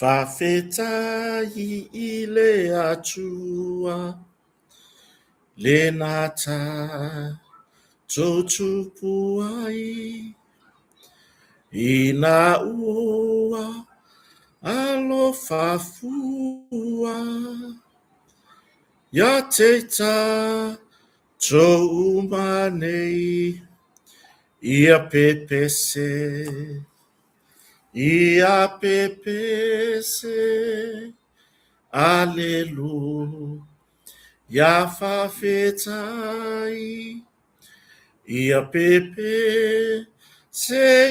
Fafetai ile atua le nata totupuai ina ua alo fafua ya teita to umanei ia pepese ia pepese Aleluia, ya fafetai, ia pepe, se,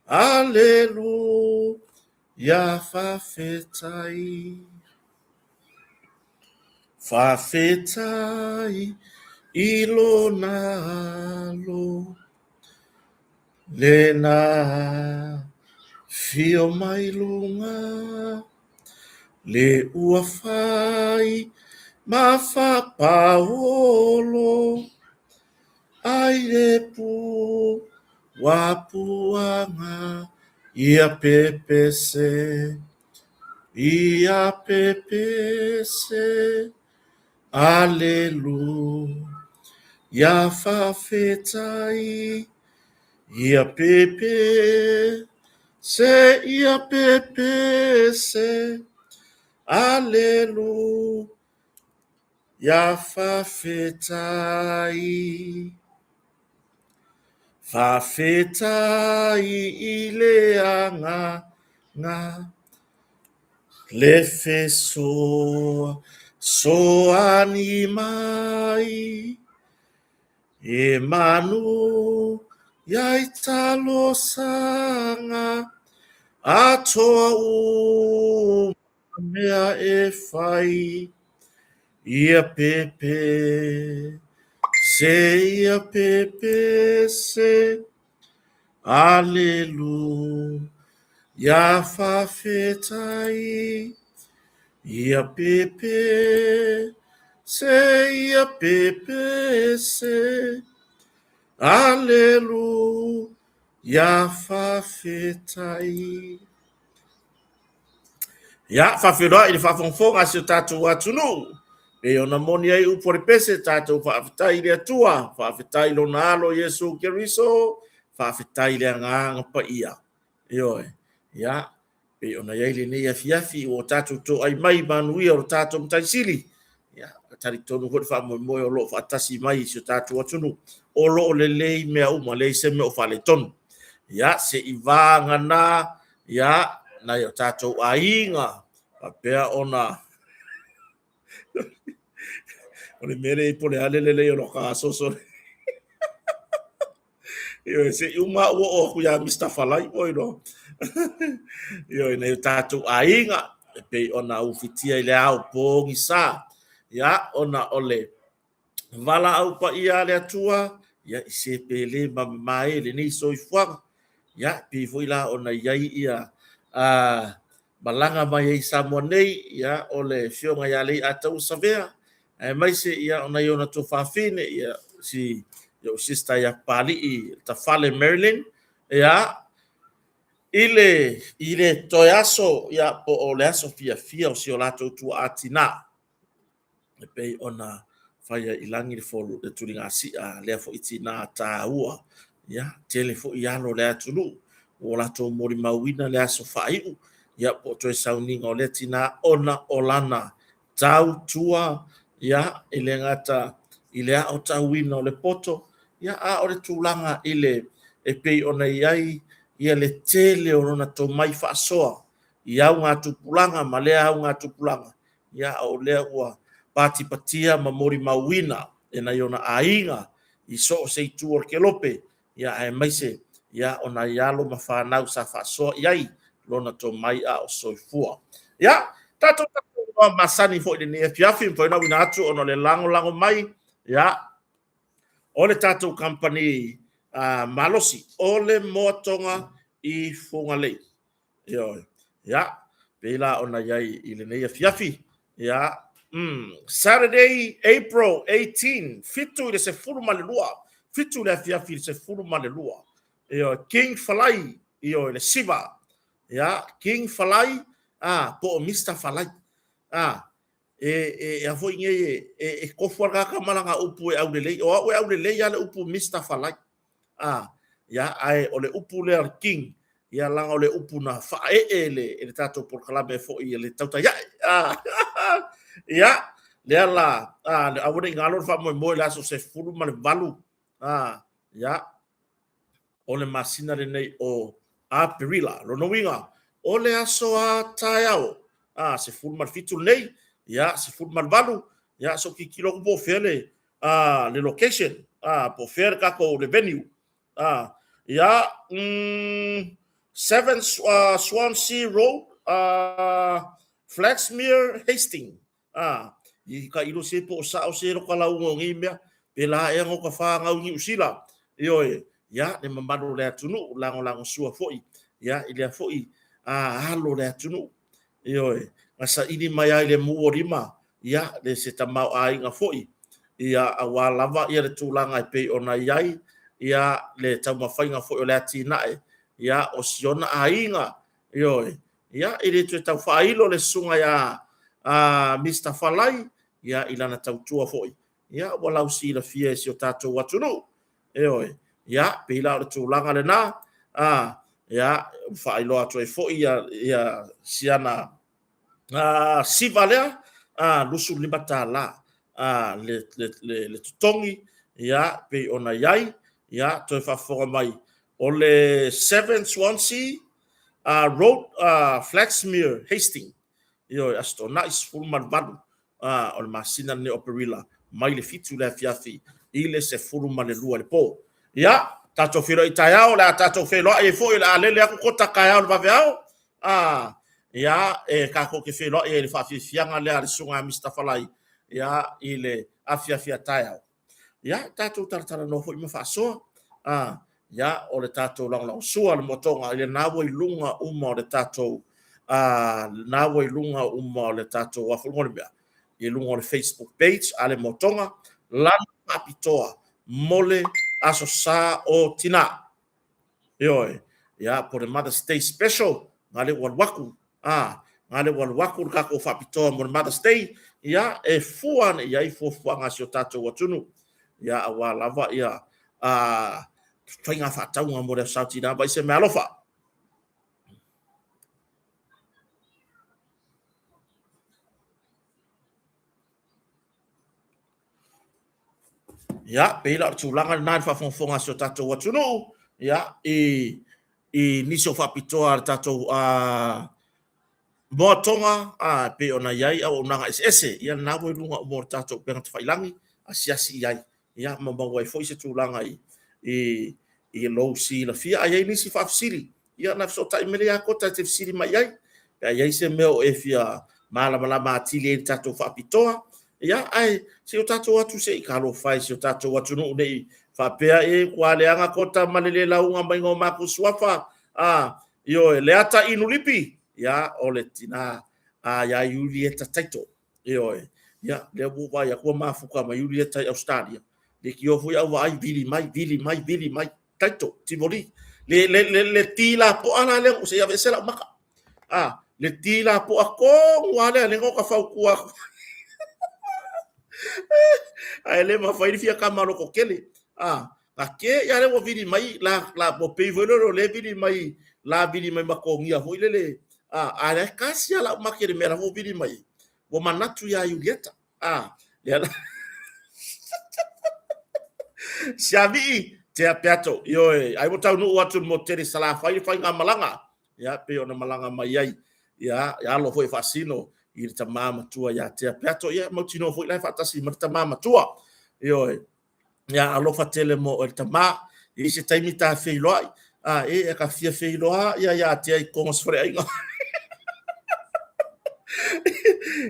aleluia, ya fafetai, ilonalo, lena, fio mailunga, le uafai, mafa paolo, airepu, wapuanga, ia pepese, aleluia, ia fafetai, ia pepese, aleluia, ia fafetai ileanga nga lefeso so animai emanu yaitalo sanga atoa mea efai ia pepe ia pepese, aleluia, ia fafetai, ia pepese, aleluia, ia fafetai. Ia faferoa ili fafonfonga si tatu watunu. E ona moni ai upori pese tātou whaafetai lea tua, whaafetai lo nalo Yesu Keriso, whaafetai lea nganga pa ia. Ioe, ia, e ona iai le nei afiafi o tātou to ai mai manuia o tātou mtaisili. Ia, tari tonu hori whaamoe o lo whaatasi mai si o tātou atunu. O lo o le lei mea uma, lei se mea o whale tonu. Ia, se i vānga nā, ia, nai o tātou ainga, pea ona, ole mere i pole alelele o loka soso. Yo se uma o ku ya Mr. Falai oi no. Yo nei tatu ainga pe ona ufitia ile au pongi sa. Ya ona ole vala au pa ia le atua ya se pele mai le ni so ifwa. Ya pe voila ona yai ia balanga mai i Samonei ya ole fionga ya le atau savea. Mai se ia ona yona to fafine ia si yo sister ya pali i tafale Maryland ya ile toyaso ya po oleaso fia o si olato tu atina pe ona faya ilangi le folu de tulinga si le fo itina taua ya telefo yalo le atulu olato mori mawina le aso fai ya po to sauninga o le tina ona olana tau tua ya ilengata ile a o tauina o le poto ya a o le tūlanga ile e pei ona iai ia le tele o rona to mai whaasoa i au ngā tupulanga ma lea au ngā tupulanga ia o lea ua pati patia ma mori mawina e na iona ainga i so o seitu o ke lope ia e maise ia ona ialo ma whanau sa whaasoa iai lona to mai a o soifua ia tato masani fo i ne fiafi fo ina wina atu ono le lango mai ia o le tatou company malosi o le motonga i fungalei yo ya pela ona yai i le nei fiafi ya Saturday April 18 fitu le se fulu malelua fitu le fiafi se fulu malelua yo King Falai io le siva ya king falai po Mr. falai e a foi nge e ko forga ka malanga upu e au le o au le ya le upu Mr. falai ya ai o le upu le king ia langa o le upu na fa le tato por kala me fo i le tauta ya ya le ala a wone ngalo fa mo la so se fulu ma le valu ya o le masina le nei o a perila lo no winga o le aso a taiao se fulu ma fitu nei ya se fulu ma valu ya so ki kilo po fele le location po fer ka ko le venue ya 7 Swansea Road, Flaxmere, Hastings. I ka ilo se po sa o se ro kala ungo ngi mea pe la e ngo ka fa ngau ngi usila yo ya le mamado le tunu lango sua foi ya ile foi halo le tunu yo masa ini mai ai le muorima ya le se tamau ai nga foi ya awalava ia le tulanga pe ona yai ya le tama fainga foi o le atina ya o siona ainga yo ya ile tu tau failo le sunga ya Mr. Falai ya ilana tautua foi ya wala usi la fie si o tato watunu ya pila le tulanga le na ya failo atu foi ya siana sivalea lusu libatala le tutongi ya pe ona yai ya to fa mai o le 7 Swansea Road, Flaxmere, Hastings. Yo asto nice full marvado o le masina ne operilla mai le fitu le fiafi ile se full man lua le po ya tato filo itayao la tato filo e fo la le ko kota kaya va veao ya ka ko ke filo e le fa fianga le sunga Mr. Falai ya ile afia tayao ya tato tartara no fo me fa so ya o le tato long sua le motonga ile nawo ilunga uma o le tato nawo ilunga uma o le tato wa fulmolbea ilunga o le Facebook page ale motonga lan papitoa mole aso sa o tina yo ya por Mother's Day special ngale walwaku ngale walwaku ka ko papitoa mo Mother's Day ya e fuan ya i fuanga sio tato watunu ya wa lava ya fainga fatau nga mo le sauti na ba se malofa ya pela tulanga na fa fonfonga so tato watunu ya ni so fa pitoa tato motonga pe ona yai au na ese ya na bo lunga mo tato pe ngat failangi asiasi yai ya mamba wai foi se tulanga i lo si la fia ai ni si fa siri ya na so tai mele ya kota te siri mai ai ya se meo e fia mala matili tato fa pitoa ya ai se o tato watu se i kalo fai se o tato watu no nei fa pea e kwa le anga kota malele la unga mai ngo maku swafa yo le ata inulipi ya ole tina ya Julieta taito yo ya le buba ya kwa mafuka ma Julieta Australia le ki ofu ya wa ai vili mai taito tivoli le tila po ana le se ya vesela maka le tila po ako wale le ngo ka fa ku ai le ma fai fia kamalo ko kele ke ya le wo vidi mai la bo pe volo le vidi mai la vidi mai makongia ho ile ale kasi ala makere mera ho vidi mai wo manatu ya Julieta ya siavi te apiato yo ai botau no watu mo tere sala fai nga malanga ya pe ona malanga mai ai ya lo foi fasino i te mama tua ya te apiato ya mo tino foi lai fatasi mo te mama tua yo ya alo fatele mo te ma i se taimi ta fei loi e ka fia fei loa ya te ai kongos fore ai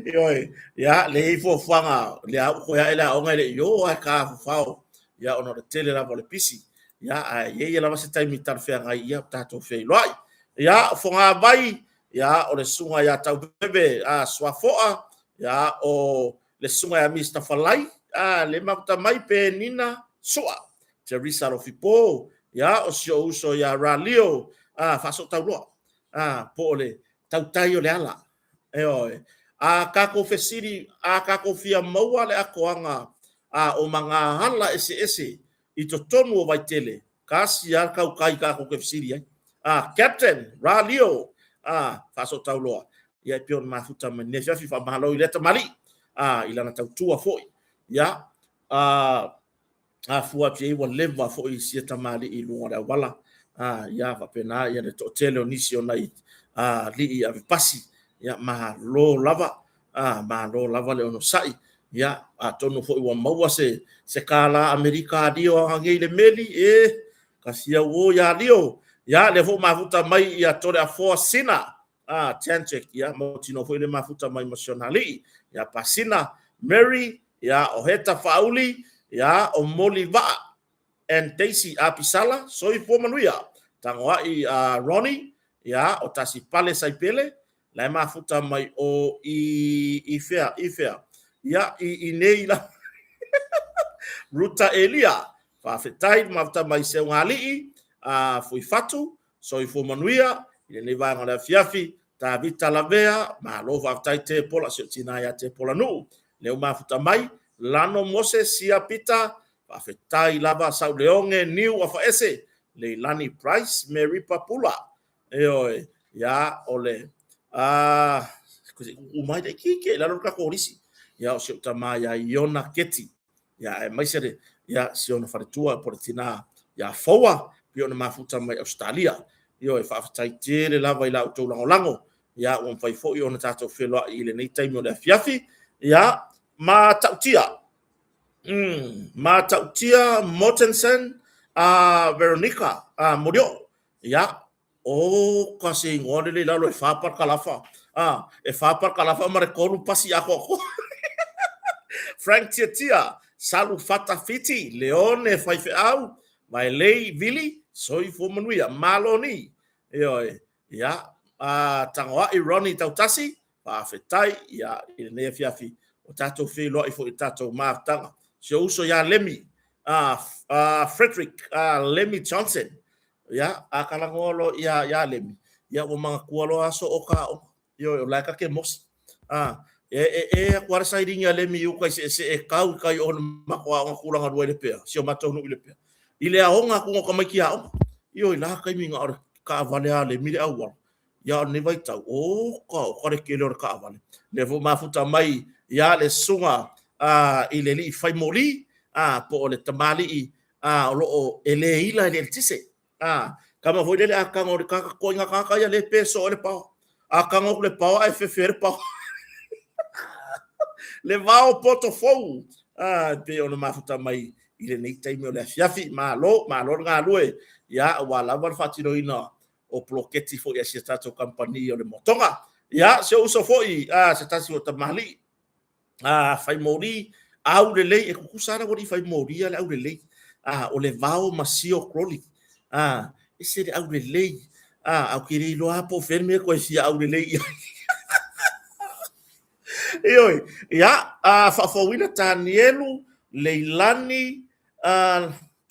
yo ya le fo fanga le ko ya ela o ngale yo ka fao ya ono le tele la vole pisi ya ye la se taimi ta fe ngai ya tato fei loi ya fonga vai ya o le sunga ya tau bebe swafoa ya o le sunga ya Mr. Falai le mata mai pe nina soa Teresa Rofipo ya o sio uso ya Ralio fa so tau loa po le tau tai o le ala e oi ka ko fesiri ka ko fia maua le akoanga o manga hala ese i to tonu o vai tele kasi a kau kai ka ko fesiri ai Captain Ralio fa so tau loa ia pion mafuta me fa fa malo i leta mali ilana tau tua foi ya fua pie wa leva foi si tamali i lunga da wala ya va pena ya de tele onisi onai li a pasi ya ma lo lava le ono sai ya tonu foi wa maua se kala Amerika dio hangi le meli kasia wo ya dio ya le fo mafuta mai ya tore a fo sina Tanchek ya motino foi le mafuta mai emotionali ya pasina Mary ya oheta fauli ya o moliva and Daisy apisala so i fo manuia tangoa i Ronnie ya o tasi pale sai pele la mafuta mai o i fair ya i neila Ruta Elia fa fetai mafuta mai se ngali foi fatu so i fo manuia i ne vai ngala fiafi ta vita lavea ma lo fa tai te pola se tina ya te pola nu le mafuta mai lano mose sia pita fa fetai lava sau leonge new of ese le lani price Mary Papula oi ya ole umai de kike la roka korisi ya o se tama ya Iona Keti ya mai sere ya se ona fatua portina ya foa piona mafuta mai Australia yo fa fetai tere lava ila to lango ya on fai fo yo na tato felo ile nei time o le fiafi ya ma tautia Mortensen Veronica Morio ya kasi ngone le lalo e fa par kalafa mare koru pasi ako Frank Tia Salu Fata Fiti Leone fai au vai lei vili soi fo manuia maloni yo ya tangoa ironi tautasi pa fetai ya ile fiafi o tato felo i fo tato martanga se uso ya lemi Frederick Lemmy Johnson ya akalangolo ya lemi ya o mga kualo aso oka yo like ke mos kwara sairinga lemi u kai se kau kai on makwa kulanga duele pe se mato no ile pe ile aonga ku ko maki ao yo la kai minga or ka vale ale mi awal ya ne vai tau ko re ke lor ka vale le vo mafuta mai ya le sunga ile li fai moli po le tamali lo ele ila le tise kama foi dele akanga o ka ko nga ka ya le peso le pa akanga le pa e fefer pa le vao portofou pe ona mafuta mai ile nei time o le fiafi malo nga lue ya wala war fatino ina o ploketi fo ya se tato company o le motonga ya se uso foi se tasi o tamali fai mori au le lei e kusara wori fai mori ale au le lei o le vao masio crowley ese de au le lei au kiri lo apo ferme ko si au le lei Ioi, ya, fa'afauina tanielu Leilani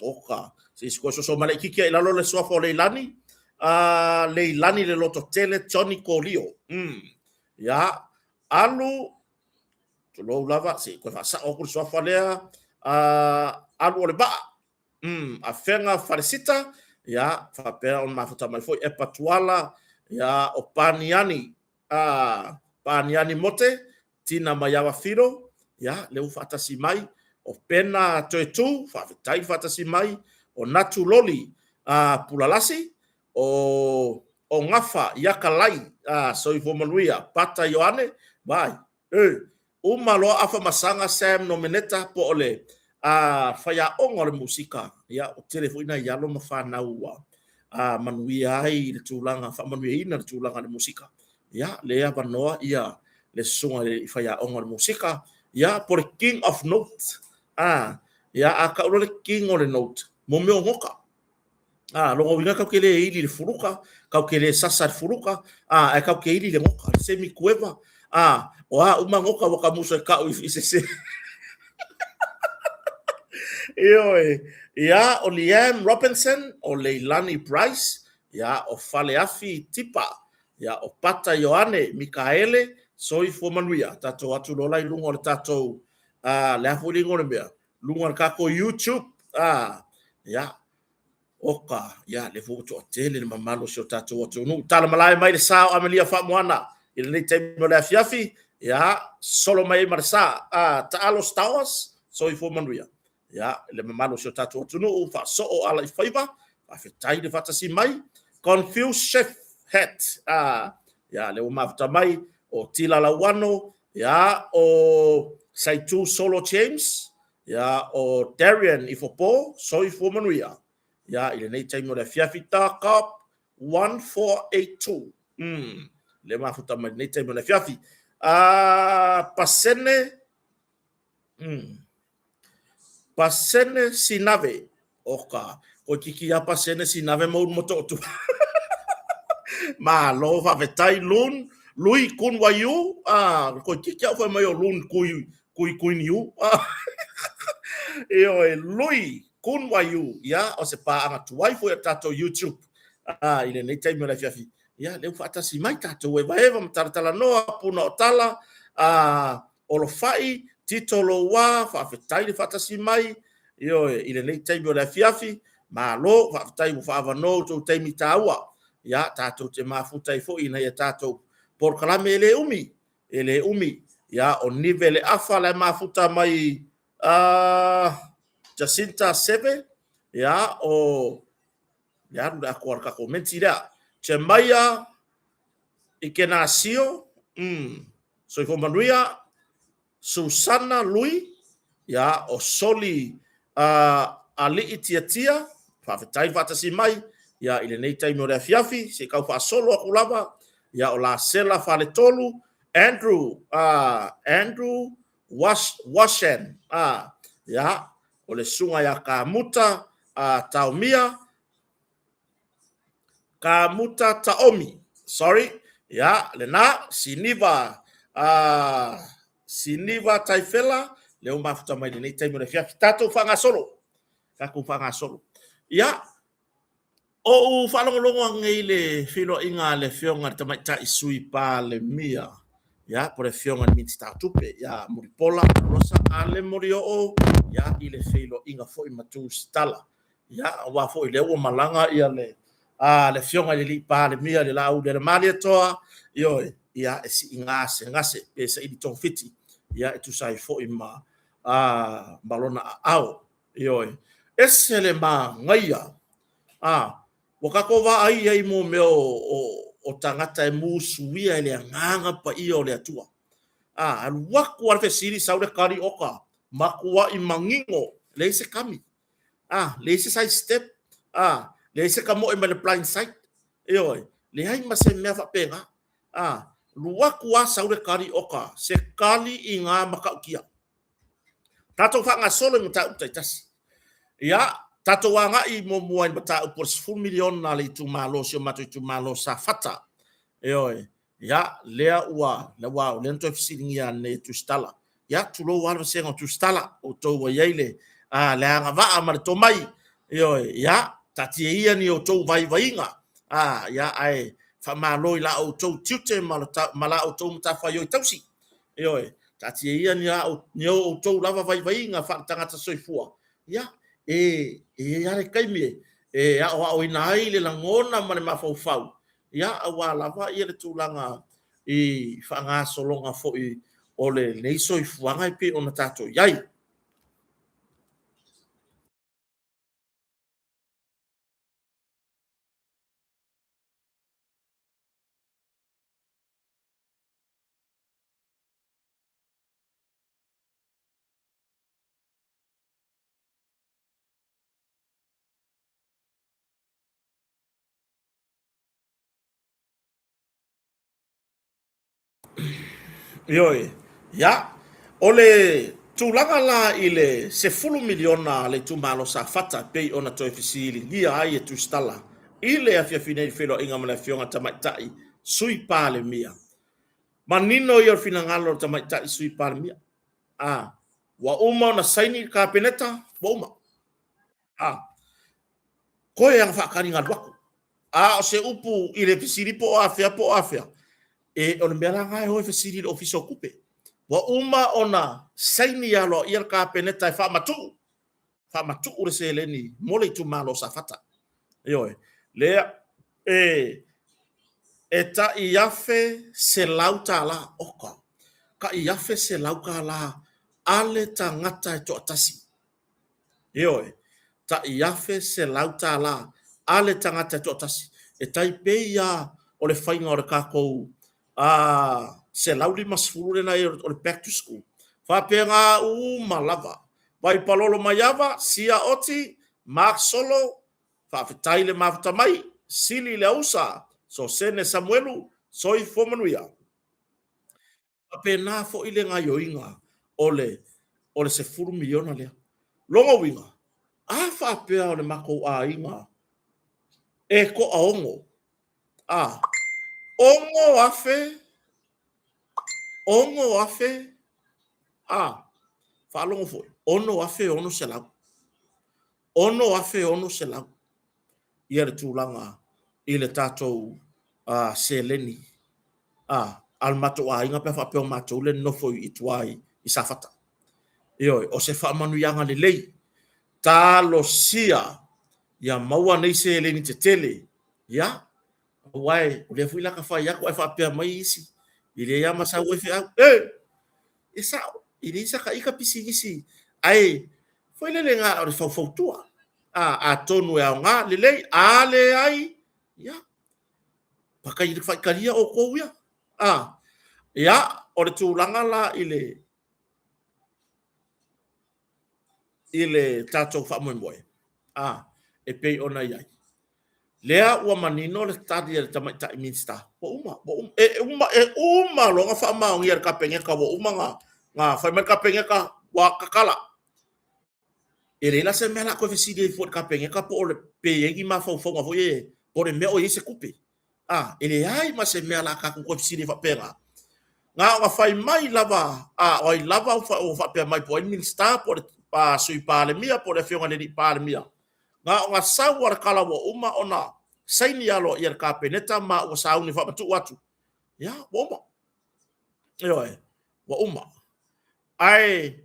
oka. Si so male kiki ila lo le sofa Leilani. Leilani le loto tele Johnny Colio. Ya, alu lo lava si ko fa sa o ku sofa lea alu le ba. A fenga farisita ya fa pera on mafuta mai foi e patuala ya o paniani paniani mote tina mayawa firo ya le ufatasi mai o pena toetu fa tai fatasi mai o natu loli pulalasi o ngafa yakalai soifo manuia pata yoane bai umalo afa masanga Sam nomineta po ole faya ongore musika ya o telefona ya lo mafana ua manuia ai le tulanga fa manuia ina le tulanga le musika ya le ava noa ia le songa le faya ongore musika ya por king of note ya aka le king o le note mo me ngoka longo winga ka kele ili le furuka ka kele sasa furuka e ka kele ili le ngoka semi kueva uma ngoka waka muso ka ifise ya o Liam Robinson o Leilani Price ya o fale afi tipa ya o pata Yohane Mikaele soifua manuia tatou atu lo lai lunga o le tatou le afu lingo le mea lunga kako YouTube ya oka ya le foto o tele le mamalo so tatou atu nu tala malai mai le sao amelia fa moana ile nei temo le afiafi ya solo mai marsa taalo stars soifua manuia ya le mamalo so tatou atu nu fa so o ala ifaiva fa fetai le fatasi mai confused chef hat ya le mafta mai o tila lawano ya o Saitu Solo James ya o Darian Ifopo soifua manuia ya ile nei taimo le fiafita cup 1482 le mafuta mai nei taimo le fiafi pasene sinave oka o kiki ya pasene sinave mo moto tu ma lo fa vetai lun lui kun wayu ko kiki ya foi mai o lun kui niu e lui kun wayu ya o se pa anga tuai foi tato YouTube ile nei taimo le fiafi ya le fata si mai tato e vai va tartala no puna o tala o lo fai titolo wa fa fetai le fata si mai ile nei taimo le fiafi ma lo fa fetai fa va no to taimi taua ya tato te mafuta i fo ina ya tato por kalame ele umi ya o nivele afa le mafuta mai Jacinta Sebe ya o ya da kwar ka komenti da Chemaya Ikenasio so ifo manuia Susana Lui ya o soli ali itiatia fa fetai fatasi mai ya ile nei taimo le fiafi se kau fa solo akulava ya o la sela fa le tolu Andrew Washen ya o le sunga ya kamuta taumia kamuta taomi sorry ya le na siniva taifela le mafuta mai nei taimo le fiafi tato fanga solo kaku fanga solo ya o whalongolongo ngai le whilo inga le whionga te mai tai sui pa le mia. Ya, por le whionga ni minti tātupe. Ya, muripola, rosa, ale muri o. Ya, i le whilo inga foi matu stala. Ya, wa foi le ua malanga ia le. Le whionga le li pa le mia le lau le mali atoa. Ioi, ia e si ngase, pesa i tong fiti. Ya, e tu sai foi ma malona au. Ioi, ese le ma ngaia. Wakako wa ai mo meo o tangata e musuia ele nganga pa i o le atua. Waku alfe siri saure kari oka. Makua i mangingo. Leise kami. Leise side step. Leise kamo e mele blind side. Eoi. Le hai ma se mea whapenga. Luaku a saure kari oka. Se kali i ngā makaukia. Tato whanga solo mo ta utaitasi. Ya. Tato wanga i mo muain bata upor 10 milion na le tu malo sio matu tu malo sa fata. Eoi. Ya lea ua le wao le nto fisiringia ne tu stala. Ya tu lo wala senga tu stala o to wa yele. Le anga va ma to mai. Eoi. Ya tati ia ni o to vai vainga. Ya ai fa malo la o to tute mala o to mta fa yo tausi. Eoi. Tati ia ni o to lava vai vainga fa tangata soifua. Ya ya kai mi ya o ina ile la ngona ma ma fo fau ya wa la va ile tulanga fanga solonga fo o le nei so fuanga pe ona tato yai yoi ya ole tulanga la ile se fulu miliona le tu malo sa fata pe ona to efisili dia ai tu stala ile afia fine felo inga mala fionga tamatai sui pale mia manino yo finangalo tamatai sui pale mia wa uma na saini ka peneta wa uma koe yang whakari ngā waku A o se upu i le fisiri po afea. E o le mea ngai hoi fisiri le ofiso kupe. Wa uma ona saini alo ia ka peneta e fa matu ure se leni mole tu malo safata. Yo le e ta iafe se lauta la oka. Ka iafe se lauka la ale tangata e to atasi. Yo ta iafe se lauta la ale tangata e to atasi. E tai peia o le whainga o le kākou se lauli masfuru na o le back to school. Whapea ngā malava. Vai palolo mai ava, sia oti, Mark Solo, whawhetai le mawhata mai, sili le ausa, so sene Samuelu, soi fomanuia. Whapea nā fo ile ngā yoinga, ole se furu miliona lea. Longo winga, a whapea o le mako a inga, e ko a ongo. Ongo afe, whalongo foi. Ono afe, ono se lau. Ono afe, ono se lau. Ia le tūlanga, i le tātou se leni. Al mato a inga pe whapeo matou le nofo i tuai i safata. Ioi, o se whamanu ianga le lei. Tā lo sia, ia maua nei se leni te tele. Ia, wai, o le fui laka whai ako e whapea mai isi. I le ia masau e whiau. E sao, i le isa ka ika pisi isi. Ai, foi le ngā o le whauwhautua. A tonu e au ngā, le lei, a le ai. Ia, pakai le whaikaria o kou ia. Ia, o le tūlanga la i le tātou whamoemoe. E pei ona iai. Lea ua manino le tadi e le tamaita i minsta. E uma longa whamao ngia ka pengeka wa uma ngā whaimai ka pengeka wa kakala. E reila se mea la koe fisidi e fuat ka pengeka po o le peengi ma whauwhaunga fo e po le mea o i se kupe. E le ai ma se mea la ka koe fisidi e whapenga. Ngā o whai mai lava, o i lava o whapea mai po i minsta po le sui pāle mia po le whionga neri pāle mia. Ngā o ngā sau ar kala wa uma ona saini alo i ar ka peneta ma o sau ni whapatu watu. Ia, wa uma. Ioi, wa uma. Ai,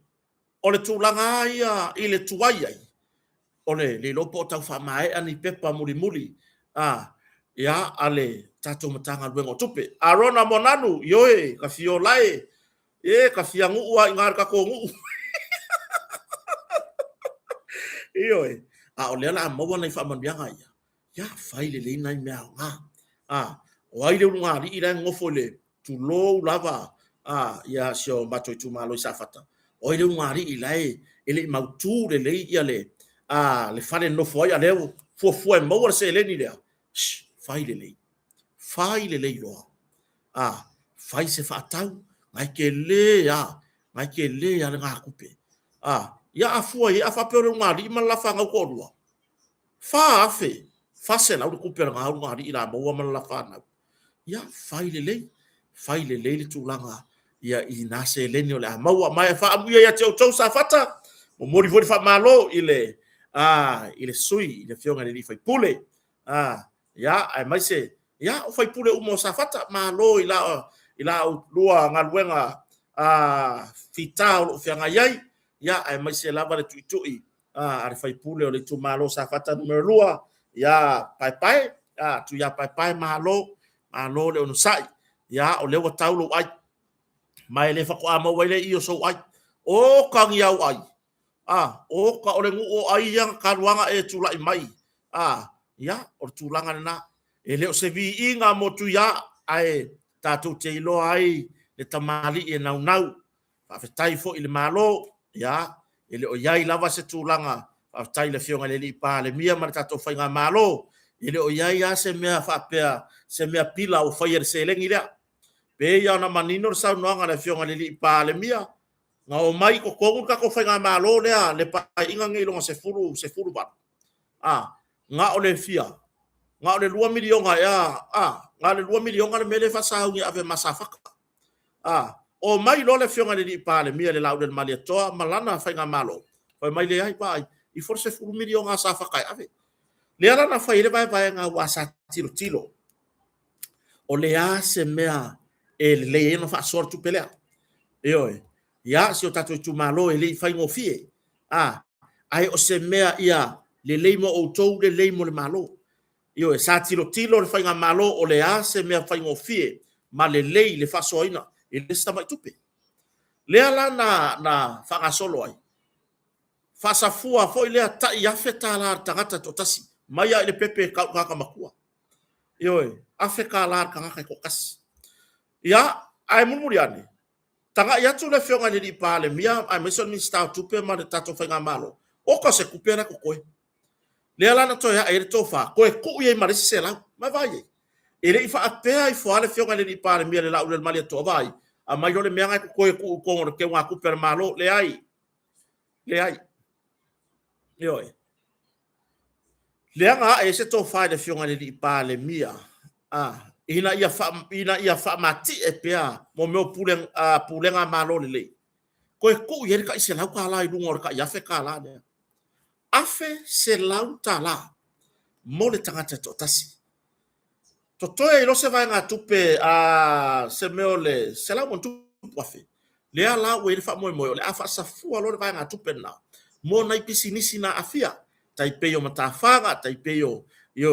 o le tūlanga ia i le tuai ai. O le lopo o tau whamae ani pepa muri. Ia, ale tatou matanga luengo tupe. Arona monanu, ioe, ka fio lai. Ka fia ngua i ngār ka ko ngu. Ioe. O le ala maua nei whamanbianga ia. Ia, whai le leina i mea ngā. O ai le unga ri i rai ngofo le tu lou lava. Ia, sio mato i tu malo i safata. O ai le unga ri i lai. Ele i mautu le lei ia le. Le whare nofo ai a leo. Fua e maua se le ni lea. Whai le lei. Whai le lei loa. Whai se whaatau. Ngai ke le a le ngā kupe. Ia a fua i a whapeo unga ri i malafa ngau korua. Fa afe, fa se lau kupe ngā unga ri i la maua malafa nau. Ia whai le lei le tūlanga. Ia i nase le ni o le a maua mai e wha amuia ia te o tau sa fata. Mo mori fori wha malo i le sui, i le whionga ni whai pule. Ia, ai mai se, ia o whai pule umo sa fata malo i la lua ngā luenga fita o whianga iai. Ia, ai mai se lava le tuitui. Are whai pule o le tu malo sa fata numero lua. Ia, pai. Tu ia pai malo le onu sai. Ia, o lewa taulo ai. Mai le whako a mau waile i o so ai. O kangi au ai. O ka ole ngu o ai yang karuanga e tulai mai. Ia, o tulanga na. E leo se vi inga mo tu ia ai tātou te ilo ai le tamali e nau. Whawhetai fo i le malo. Ia, e leo iai lava se tulanga. Whawhetai le whionga le li pa le mia ma tātou whainga malo. E leo iai a se mea whapea, se mea pila o whaia se lengi lea. Pe ia na manino sa noanga le whionga le li pa le mia. Nga o mai ko kongu ka ko whainga malo lea le pa inga ngai longa se furu ba. Nga o le fia. Nga o le 2 milionga ia. Nga le 2 milionga le mele fasau ni ave masafaka. O mai lo le whionga le li pa le mia le lau le mali toa malana whainga malo. Pai mai le ai pai. I forse furu milionga sa whakai ave. le ala na fai le vai nga wa sa tilo o le a se mea e le no fa sor tu pelea e ya si o tatu tu malo e le fai ngo fie ai o se mea ia le leimo o tou le leimo le malo e sa tilo le fai nga malo o le a se mea fai ngo fie ma le fa soina e le sta mai tupe le ala na fa nga solo ai fa sa fua foi le ta ia feta la tangata to tasi mai ia le pepe ka makua Afrika la ka ka ko kas ya ai muriani tanga ya tu le fionga le pa le mia ai meson mi sta tu pe ma de tato fa malo o ko se kupera ko koe le ala na to ya e to fa koe ku ye ma se la ma vai e le fa apea i fo ale fionga le pa le mia le la u le mali to vai a mai le mia ko koe ku ko ke wa ku per malo le ai le anga e se to fa le fionga le pa le mia ina ia fa mati e pea mo me pulenga malo le ko ku ye ka se la ka la i lungo ka ya fe ka la ne afe se lau ta la mo le tangata to tasi to e lo se vai nga tupe se meole se la mo tu afe le ala we fa mo le afa sa fu lo vai nga tupe na mo na pisinisi na afia tai pe yo matafanga tai pe yo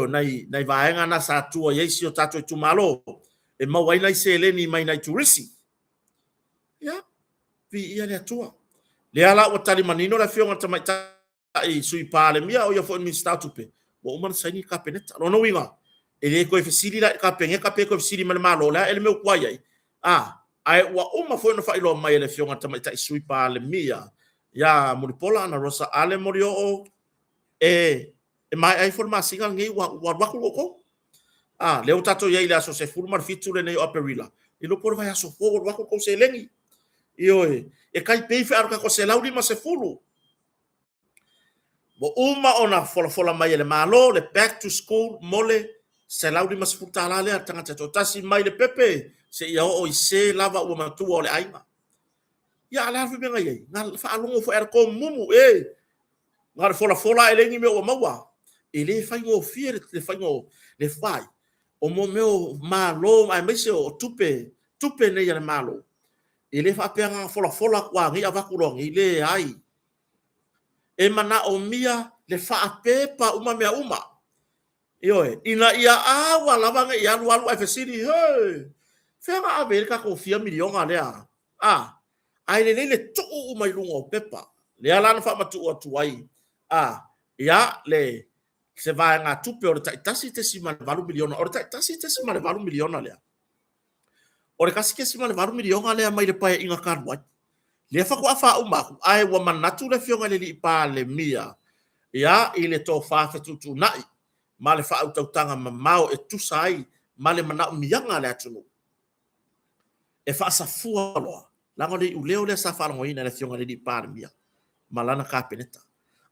nai vaenga na sa tua yesi o tato tu malo e ma wai nai se leni mai nai turisi ya vi ia le tua le ala o tali manino la fionga tamai tai sui pale mia o yo fo mi sta tupe mo man sai ni kapeneta no winga e le ko efisili la kapenge kape ko efisili man malo la ele me kwa yai ai wa uma fo no fa ilo mai le fionga tamai tai sui pale mia ya muripola na rosa ale morio e mai ai forma singal ngi wa ko le o tato ye ila so se fulmar fitu le nei operilla e lo por vai aso forward wa ko se lengi e kai pe fe arka ko se laudi ma se fulu bo uma ona fola mai le malo le back to school mole se laudi ma se futa la le tanga to tasi mai le pepe se ia o se lava o ma tu o le ainga ya la fi benga ye ngal fa alungo fo er ko mumu ngal fola elengi me o mawa ele fai ngo fier le fai ngo le fai o mo meu malo ai me se o tupe ne ya malo ele fa pega fola kwa ngi ava kulong ile ai e mana o mia le fa pepa uma mea uma ina ia wala banga ia lu ai fesiri fega amerika ko fia milion ale ai le tu uma lungo pepa le ala na fa matu o tuai ya le se vai nga tupe o tasi te sima le valu miliona o tasi te sima le valu miliona le o le kasi ke sima le valu miliona le mai le pai inga karwa le fa ko afa uma ai wa manatu le fionga le pa le mia ya ile to fa tu nai ma le fa au tanga mamao e tu sai ma le mana mianga le atu e fa sa fua lo la ngole u leo le sa fa ngo ina le fionga le pa le mia malana ka peneta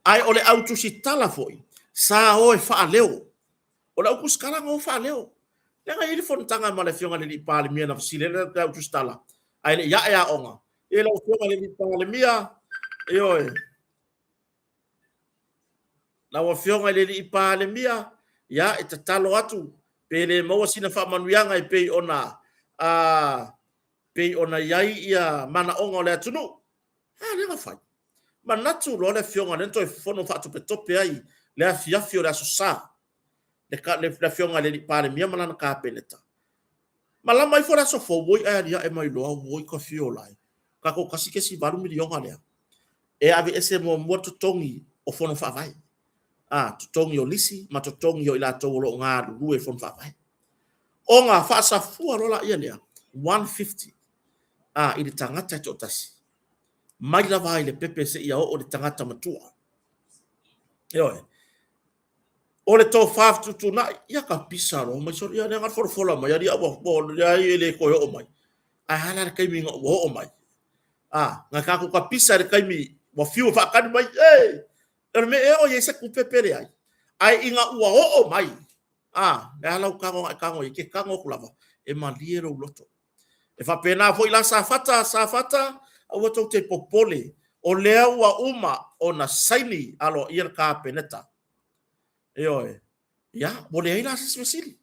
ai ole auto si tala foi sa o fa leo o la kuskala ngo fa leo le nga ili fon tanga ma le fionga le pa le mia na sile le auto stala ai le ya onga e la fionga le pa le mia la fionga le pa le mia ya e tatalo atu pele mo sina fa manuanga e pe ona yai ia mana onga le tunu le nga fa manatu lo le fionga le to fono fa to tope ai le afia fio la susa le fionga le pa le mia mana ka peneta mala mai fora so fo boy ai e mai lo boy ko fio lai ka ko kasi ke si varu milionga le e ave ese mo to tongi o fono fa vai to tongi o lisi ma to tongi o ila to lo nga lu e fono fa vai o nga fa sa fu lo la ia le 150 i le tangata to tasi mai la vai le pepe se ia o le tangata matua o le to 5 to na ia ka pisaro mai so ia nga fola mai ia bo ia ele ko o mai ai hala kai mi o mai nga ka ko ka pisare kai mi wa fiu fa kan mai me o ye se ku pepe le ai inga ua o mai e hala ka ngo ke ka ngo kulava e maliero loto e fa pena foi la sa fata o to te popole o lea ua uma ona saini alo ia ka peneta Oi. Ya, boleh ai la sili.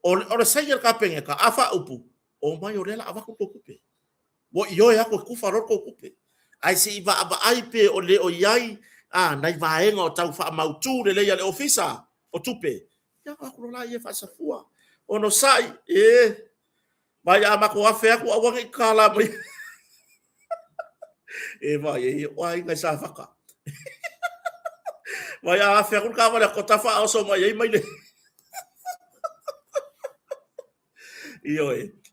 O sai ka penga ka afa upu. O mai o lela ava ko kupe. Wo yo ya ko kufa ro ko kupe. Ai se iva aba ai pe o le o yai nai vaenga o tau fa mautu le le ofisa o tupe. Ya ko la ye fa safua. Ono sai vai ama ko afe aku awangi kala mai. Vai ai ngai sa faka. Vai afe aku ka wala ko tafa o so mai mai le. Iyo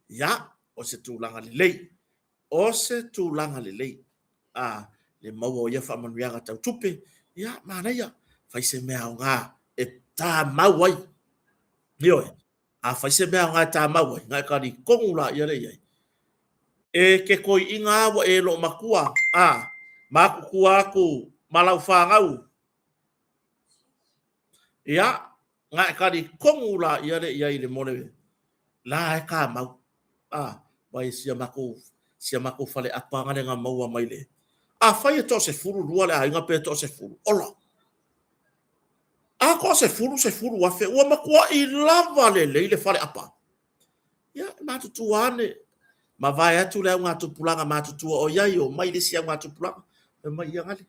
ya o se tūlanga le lei. O se tūlanga le lei. Le maua ia wha manuianga tau tupe. Ia, mana ia. Whai se mea o ngā e tā mauai. Iyo whai se mea o ngā tā mauai. Ngā kari kongula ia rei ai. E ke koi inga awa e lo makua. Makukua aku malau whāngau. Ia, ngā kari kongula ia rei ai le monewe. La e ka mau. Vai sia mako fale apa ngane nga maua mai le. Fai to se furu lua le ainga pe to se furu. Ola. Ko se furu wa fe wa makua I lava le fale apa. Ya matutu ane. Ma vai atu le nga tu pulanga matutu o yai o mai le sia nga tu pulanga. Mai ia ngale.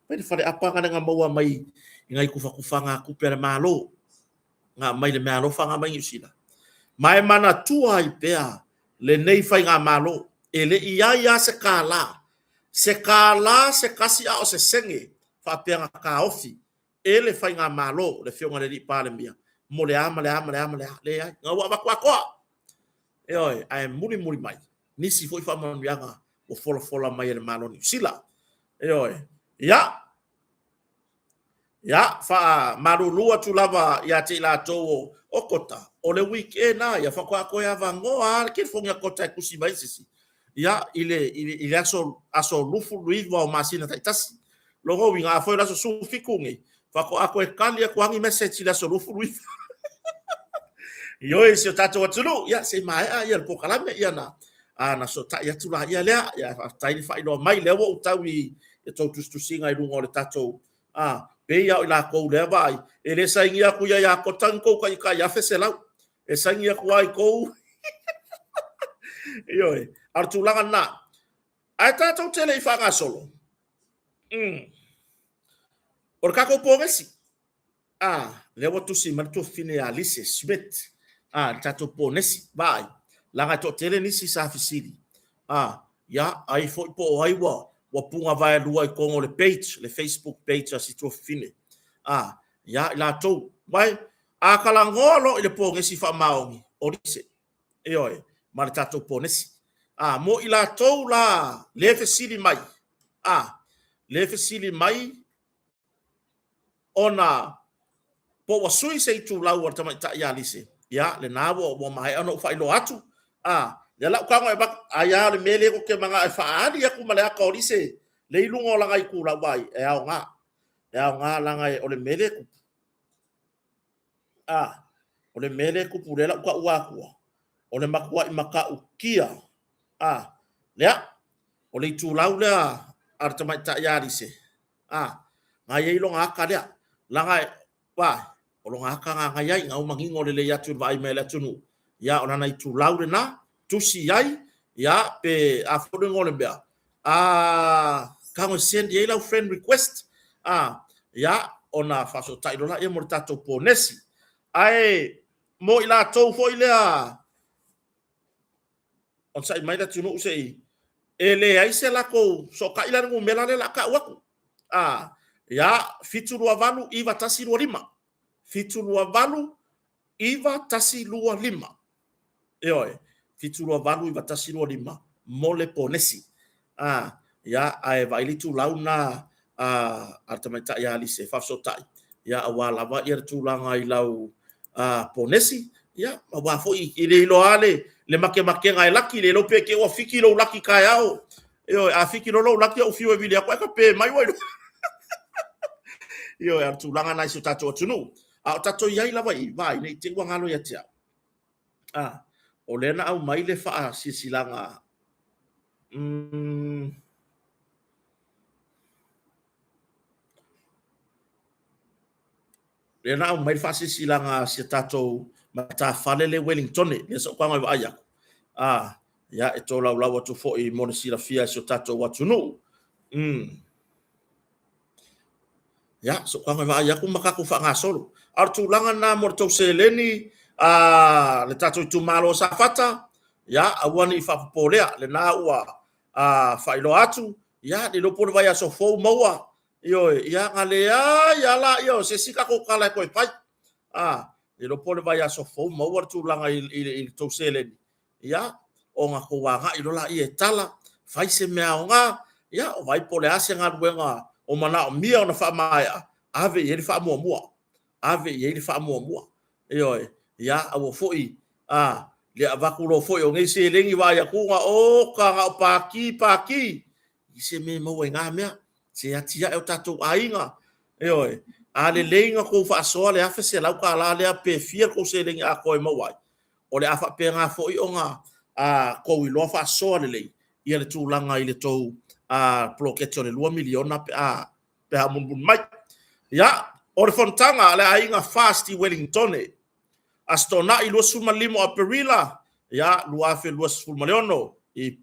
Mai fale apa ngane nga maua mai ngai kufa nga ku pere malo. Nga mai le malo fanga mai usila. Mai mana tua I pea le nei fai ngā malo. E le ia se kāla. Se kāla se kasi a o se senge. Wha pea ngā ka ofi. E le fai ngā malo. Le whionga le li pāle mia. Mo le ama. Le ai. Ngā ua wakua koa. E oi, ai muri mai. Nisi foi wha manuianga. O fola mai le malo ni. Sila. E oi. Ya, fa marulua tu lava ya te la to o kota. O le weekend na ya fa kwa ko ya vangoa ke fonga kota kusi mai sisi. Ya, ile aso lufu luiva o masina taitasi. Logo winga foi la so fikungi. Fa ko ako e kali ko hangi message la so lufu luiva. Yo e se tato watulu ya se mai ya po kalame ya na. Na so ta ya tula ya le ya tai fa ilo mai le wo utawi e to tu singa I lungo le tato. Pe ia la ko le vai e le saingia ku ya ko tanko ka ya feselau e saingia ku ai ko yo artu langa na ai tato tele I fanga solo or ka ko pogesi le wo tu si man tu fine Alice Smith tato ponesi vai langa to tele ni si sa fisili ya ai fo po ai wa punga vai lua I kongo le page, le Facebook page si to fine. Ya la to vai a kalangolo I le ponge si fa maongi. Orise. E oi, ma le tato ponesi. Mo I la to la le fesili mai. Le fesili mai ona po wa sui se tu la wa tama ta ya lise. Ya le na wo mai ano fa ilo atu. Ya la ka ngai bak aya le mele ko ke manga fa ali aku male ka orise. Le ilungo la ngai ku la bai e au nga la ngai o le mele ku o le mele ku purela ka ua ku o le makua I maka ukia lea o le tu laula ar tama ta ya rise ngai ilo nga ka lea la ngai o lo nga ka ngai ai ngau mangingo le ya tu vai mele tunu ya ona nai tu laule na tu si ai ya pe a fodo ngole bea kama send ye la friend request ya ona faso tai la e mo tato ponesi ai mo ila to fo ile on sai mai la tunu sei ele ai se la ko so ka ila ngu mela le la ka waku ya fitu lua valu iva tasi lua lima fitu lua valu iva tasi lua lima oi fitu lua valu iva tasi lua lima mo le ponesi ya ai vai tu launa artamata ya lise fa so tai ya awala va ir tu langa I lau ponesi ya wa fo I le lo ale le make ngai laki le lo pe ke o fiki lo laki kai ao yo a fiki lo laki o fiwe vile ko ka pe mai wa yo ar tu langa nai so tato tunu tato yai lava I vai nei te wa ngalo ya tia o le na au mai le fa sisilanga le na mai fasisi langa si tato mata falele Wellington le so kwa ngai aya ya e tola la watu fo I mo si la fia so tato watu no ya so kwa ngai aya ku makaku fa nga solo artu langa na mo to seleni le tato tu malo safata ya awani fa polea le na ua fa ilo atu ya de lo por vaya so fo moa yo ya ngale ya la yo se sika ko kala ko pai de lo por vaya so fo moa tu langa il to seleni ya o nga ko wa nga ilo la I tala fai se mea nga ya o vai pole ase nga ruenga o mana o mia ona fa mai ave ye fa mo mo ave ye fa mo mo yo ya awo foi le avakulo foi o ngai se lengi wa ya kunga o ka nga paki I se me mo nga mea se atia e tatou ainga yo ale lenga ko fa so le afa se lau ka la le pe fia ko se lengi a ko mo wai o le afa pe nga foi o nga ko I lo fa so le ia le tūlanga I le tau ploketio le 2 miliona pe a mun mai ya o le fontanga le ainga fasti Wellington astona I lo suma limo a perila ya lua fe lo suma leono I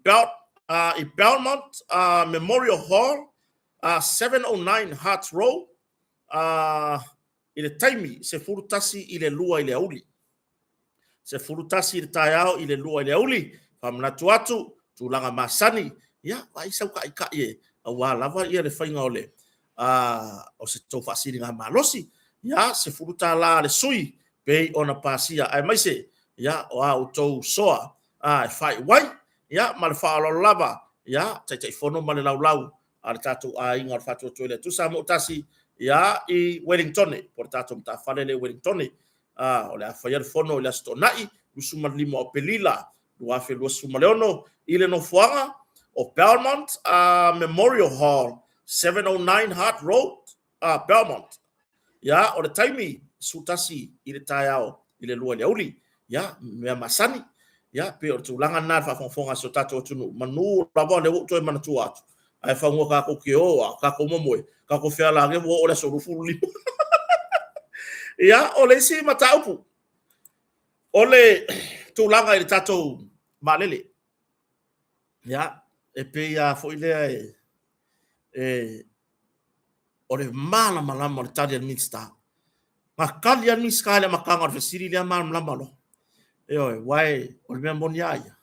Belmont Memorial Hall 709 Hart Road I le taimi se furutasi I le lua I le auli se furutasi I le taiao I le lua I le auli famnatu atu tulanga masani ya vai sau ka ika ye wa lava ia le fainga ole o se tau fasiri nga malosi ya se furuta la le sui pe ona pasia ai mai se ya o au tau soa fai wai ya mal fa lo lava ya tai fono mal lau al tatu inga fatu toile tu sa mo tasi ya I Wellington por tatu mta falele Wellington ole a fai fono le stonai usuma limo pelila lua fe lua suma leono ile no fuanga o Belmont Memorial Hall 709 Hart Road Belmont ya o le taimi sutasi I le taiao I le lua le uli ya me masani ya pe o tulanga na fa fonga so tato tunu manu lava le to mana tu atu ai fa ngo ka ko ke o ka ko momoe ka ko fea la ge o le so rufu li ya o le si mataupu o le tulanga I le tato malele ya e pe ya fo ile o le mala malama le tadi administra makali administra le makanga o fesiri le mala malama wai o le monia ia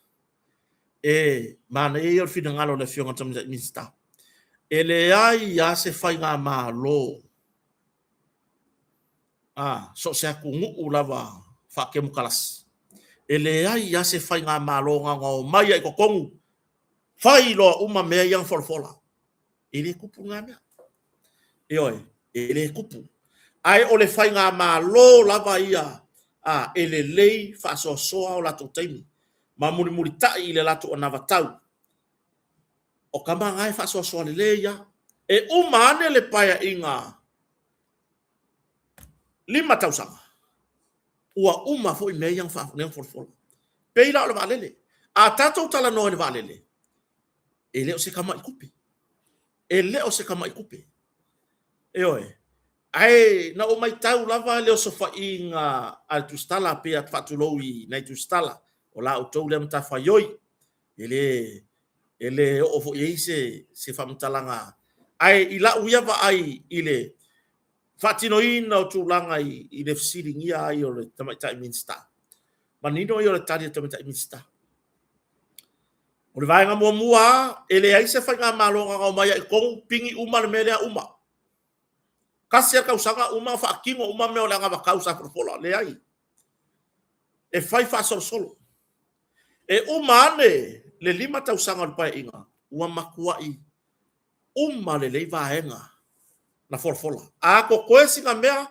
mana e o fina ngalo le fionga tam administra ele ai ya se fai nga malo so se ku ngu lava fa ke mukalas ele ai ya se fai nga malo nga mai ai ko kongu fai lo uma me yang folfola ele kupu nga mea ele kupu ai o le fai nga malo lava ia ele lei fa so o la totaimi ma muri tai le lato ona vatau o kama ngai fa so le leia e uma ane le paia inga 5 tausanga ua uma foi me yang fa nem folfola peila le valele a tato tala no le valele ele o se kama ikupe ele o se kama ikupe ai na o mai tau lava le o sofa inga al tustala pe at fatuloi na tustala o la o tau le mta fayoi ele o fo yeise se famtalanga ai ila uia va ai ile fatinoina o tulanga I le fsiringia ai o le tamaita minsta manino I o le tadi tamaita minsta o le vaenga mua ele ai se fai nga malonga o mai ko pingi uma le mele uma kasi ka usanga uma fa kingo uma me o le nga kausa fola le ai e fai fa solo e uma ne le 5 tausanga le pai inga ua makuai uma le vaenga na fola a ko koesi nga mea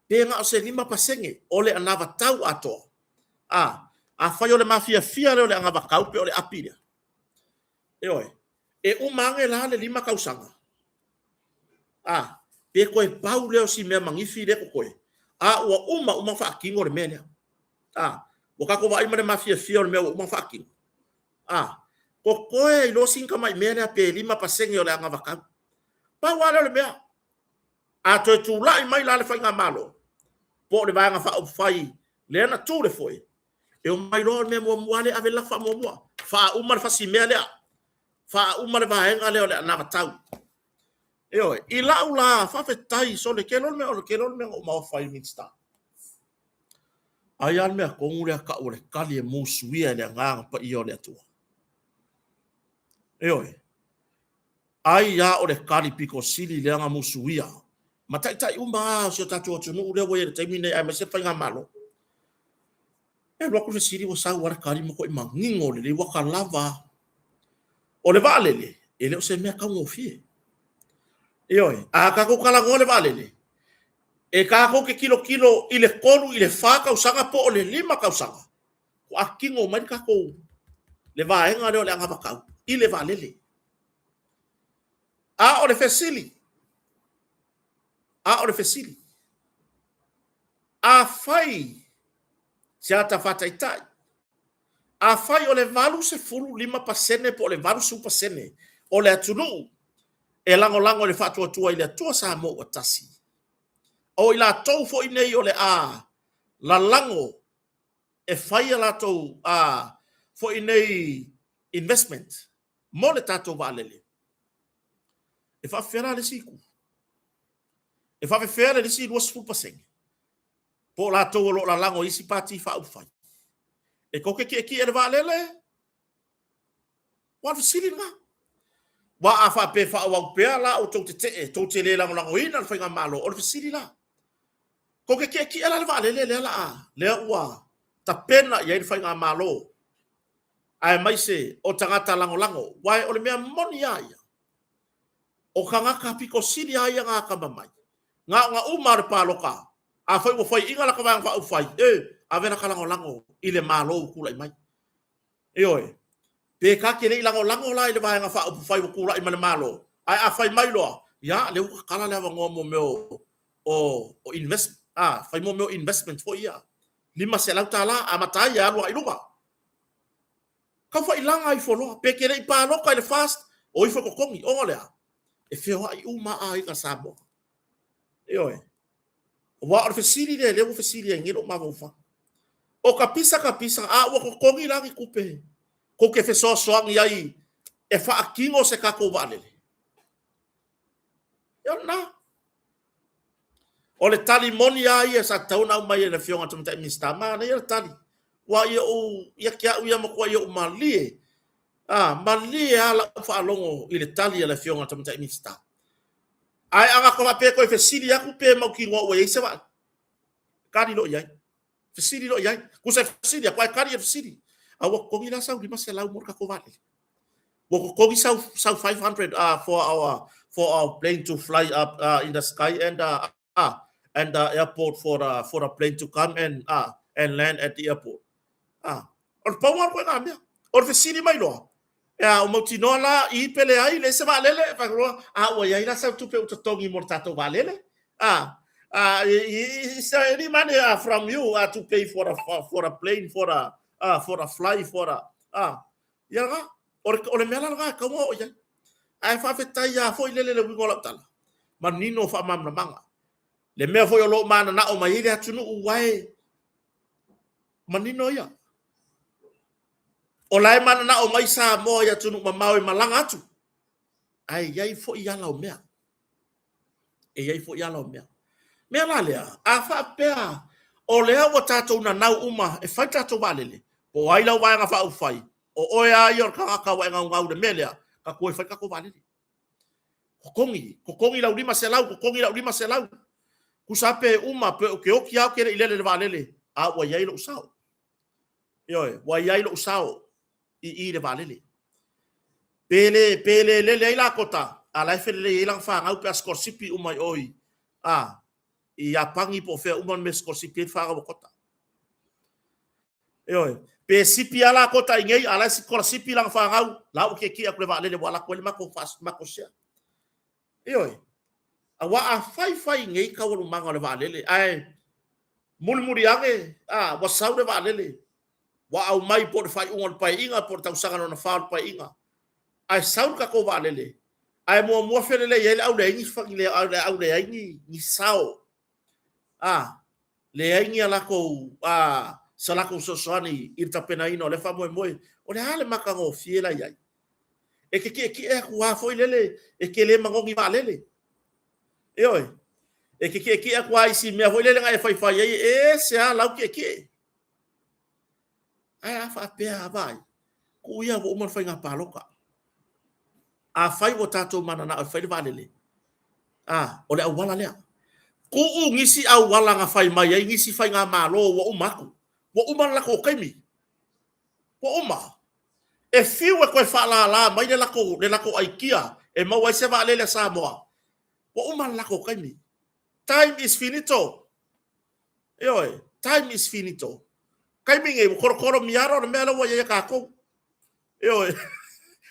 pe nga o se 5 pasenge o le anava tau ato a fai o le mafia fia le o le nga kau pe o le apia e umange la le 5 kausanga pe koe pau leo si mea mangifi le koe ua uma fa kingo le mea o kako vai mane mafia fia o le mea uma fa kingo ko koe lo sinka mai mea pe 5 pasenge o le anga vakau pa wala le mea a to tu lai mai la le fainga malo po le vanga fa o fai le na tu le foi e o mai ro me mo wale ave la fa mo fa umar fa si me le fa umar va henga le na tau e oi i la ula fa fe tai so le kelol me o ma fai minsta ai al me ko ngure ka o le kali e musuia le nga pa i o le tu e oi ai ya o le kali piko sili le nga musuia matai tai umba so tatu o tunu le wo e termine ai me se fa nga malo e lo ku siri wo sa war kali mo ko i mangingo le waka lava o le vale le ele o se me ka mo fie e oi a ka ko kala ngole vale le e ka ko ke kilo i le kolu i le fa ka usanga po o le lima ka usanga ko akingo mai ka ko le vaenga le o le anga makau i le vale le a o le fesili a fai se ata fata itai a fai o le valu se fulu lima pasene po o le valu su pasene o le atunu e lango le fatu atua i le atua sa mo o tasi o i la tau fo i nei o le a la lango e fai la tau a fo i nei investment mo le tatou valele e fa fera le siku e fa fera le si 2% po la tau lo la lango isi pati fa u fai e ko ke ki e valele wa sili nga wa a fa pe fa wa pe la o te le lango ina fa nga malo o sili la ko ke ki e la valele le la le wa ta pena ia i fa nga malo ai mai se o tangata lango wai o le mea moni aia o kanga ka piko sili aia nga ka mamai nga umar paloka a fai mo fai inga la ka vang fa fai a vera ka lango i le malo kula i mai e oi pe ka ke le lango la i le vanga fa fai kula i mai malo ai a fai mai lo ya le kala le ngo mo me o invest fai mo me investment fo ia lima se lau tala a matai ya lo i luga ka fa ilanga i folo pe ke le pa lo ka le fast o i fo kongi o le e feo ai uma ai ka sabo e oi wa o fesili le o fesili ngiro ma vo fa o ka pisa a o kongi la ki kupe ko ke fe so ngi ai e fa akingo se ka ko vale yo na o le tali moni ai e sa tau na mai le fionga tu ta mista ma na ye tali wa ye o ya kia u ya mo ko ye o mali mali ala fa longo i le tali le fionga tu ta mista ai anga ko pe ko fesili ya ku pe mo ki ngo we se wa kari lo yai fesili lo yai ku se fesili ko kari fesili a wo ko ila sa di masela umur ka ko vale wo ko sa 500 for our plane to fly up in the sky and the airport for a plane to come and land at the airport or power ko ngam or fesili mai lo o motinola i pele ai le se valele fa ro o ya ila sa tu pe to tongi mortato valele is there any money from you to pay for a plane for a fly for ya ga or le mela ga ka mo ya ai fa fe tai ya fo ile le ngola tala manino fa mam na manga le me fo yo lo mana na o mai ile tunu uai manino ya o lai mana na o mai sa mo ya tunu mamau malanga atu ai yai fo ia la o mea yai fo ia la o mea mea la lea a fa pea o lea wa tatou na nau uma e fai tatou valele o ai la wa nga fa u fai o oia i or ka wa nga ngau de melea ka ko fai ka ko valele ko kongi la ulima se lau ku sape uma pe o ke o ki au ke ile le valele a wa yai lo sao yo wa yai lo sao i le valele pele le la kota ala fe le lang fa ngau pe skorsipi umai oi i apangi po fe uman me skorsipi fa ga kota yo pe sipi ala kota ngei ala skorsipi lang fa ngau la o ke ki akule valele wala ko le mako fas mako sia yo awa a fai ngei ka wo manga le valele ai mulmuri age wa sau le valele wa au mai por fai un pai inga por tau sanga no fa pai inga ai sau ka ko valele ai mo fele le ele au le ngi fa le au le ngi sao le aingia lako sa lako sosoani i tapena ino le fa moe o le hale makango fiela iai e ke e kua foi lele e ke le mangongi va lele e oi e ke e kua isi mea foi lele ngai fai fai e se a lau ke ai a fa pea vai ku ia wo mo fai nga paloka a fai wo tato mana na fai va lele o le awala lea ku ngisi awala nga fai mai ai ngisi fai nga malo wo umaku wo umala ko kaimi wo uma e fiu e koe whala la mai le lako aikia e mau ai se va lele Samoa wo umala lako kaimi time is finito oi time is finito kaimi nge koro miaro na mela wa ye ka ko oi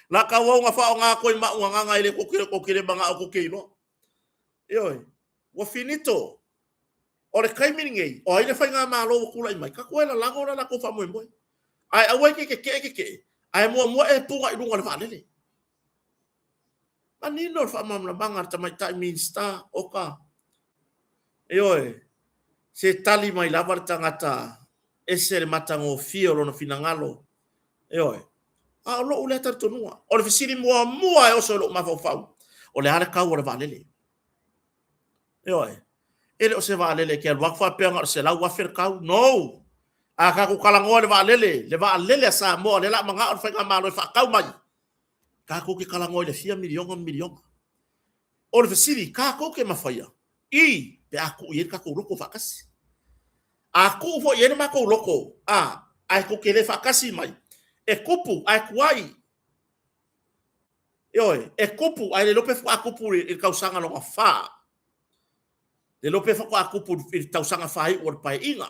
la ka wo nga fa nga ko ma nga ile ko kire banga ko kilo oi wo finito ore kaimi nge o ile fa nga malo ko la mai ka ko la lango la ko fa mo mo ai awe ke ai mo e punga i lunga le valele manino fa mam la banga tamai tai minsta oka oi se tali mai la tangata ese le matango fio lo no finangalo oi lo ule tartonua o le fisiri mua e oso lo mafau o le ala kau o le valele oi ele o se valele ke al wakfa pe ngar se la wafer kau no aka ku kalango le valele sa mo le la manga o fa malo fa kau mai ka ku ke kalango le 4 milion o le fisiri ka ku ke mafaya i pe aku ye ka ku loko fakasi aku fo ye ma ku loko ai ku ke le fakasi mai e kupu ai kuai oi e kupu ai le lope fa kupu il kausanga lo fa le lope fa kupu il tausanga fa i or pai inga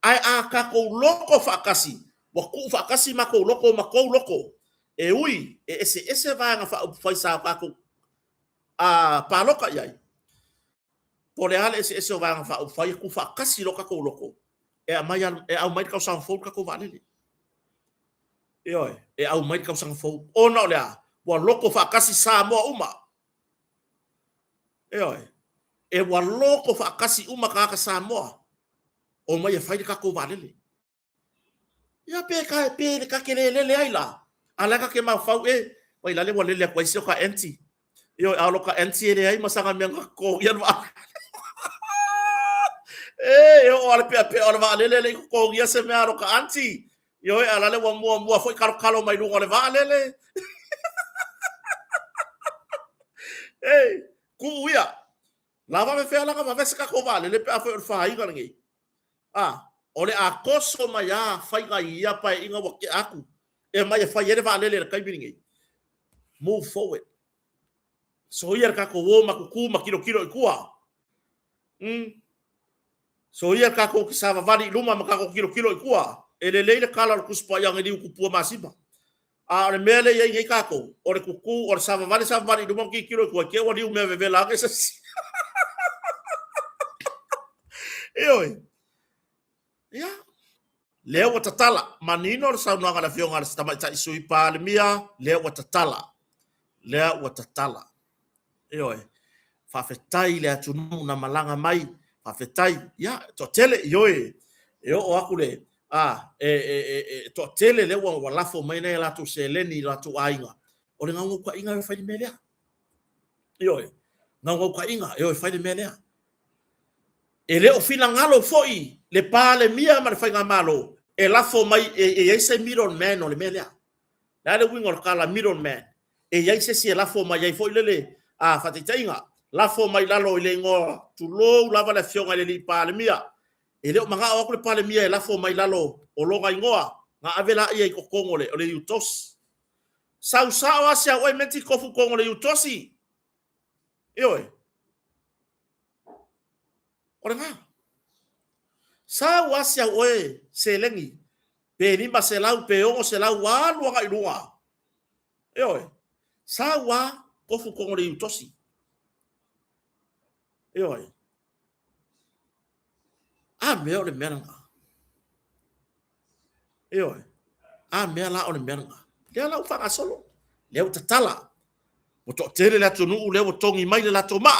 ai ka ko loko fakasi wa ku fakasi ma ko loko e ui ese va nga fa sa ka ko pa loka yai por ale ese va nga fa ku fakasi loka ko loko e mai au mai kausanga fo ka ko valele e au mai ka sang fo ona le wa loko fa kasi sa mo uma e wa loko fa kasi uma ka sa mo o mai fa ka ko valele ya pe ka ke le ai la ala ka ke ma fa wai la le wa le kwa isi ka enti a lo ka enti le ai masanga me ko ya va o ala pe o va le ko ya se me a lo ka anti ala le wa mua foi kalo mai lungo le valele ku ia lava me fela ka vese ka ko valele pe foi fa ai ka ngi ole a koso mai fai ga ia pa inga wa ke aku e mai fa ye valele ka bingi move forward so ia ka ko wo ma ku ma kilo ikua so ia ka ko kisava vali luma ma ka ko kilo ikua ele leile kala ku spa yang di ku pu masiba le mele ye ka ko ore kuku ore sava vali dum ki kilo ku ke wadi me ve la ke se ya leo tatala manino sa no ngala fio ngala sta ta isui pa le mia leo tatala fa fetai le atunu na malanga mai fa fetai ya to tele o akule to tele le wa lafo mai nei la tu seleni la tu ainga o le ngau ka inga fa di melea ngau ka inga fa di melea ele o fina ngalo foi le pale mia ma fa ngamalo e lafo mai e se middle man o le melea la le wingo kala middle man e se lafo mai ai foi le fa te tainga lafo mai lalo ile ngo tu lo lava la fionga le pale mia ele o manga o le pale mia e lafo mai lalo o longa ingoa nga avela ia ko kongole o le utos sau asia o menti kofu kongole utosi ora nga sau asia o selengi pe ni ba selau pe o selau wa lo nga ilua sau kofu kongole utosi me o le meranga me la o le meranga le la fa solo le o tatala o to tele la tonu le o tongi mai le la toma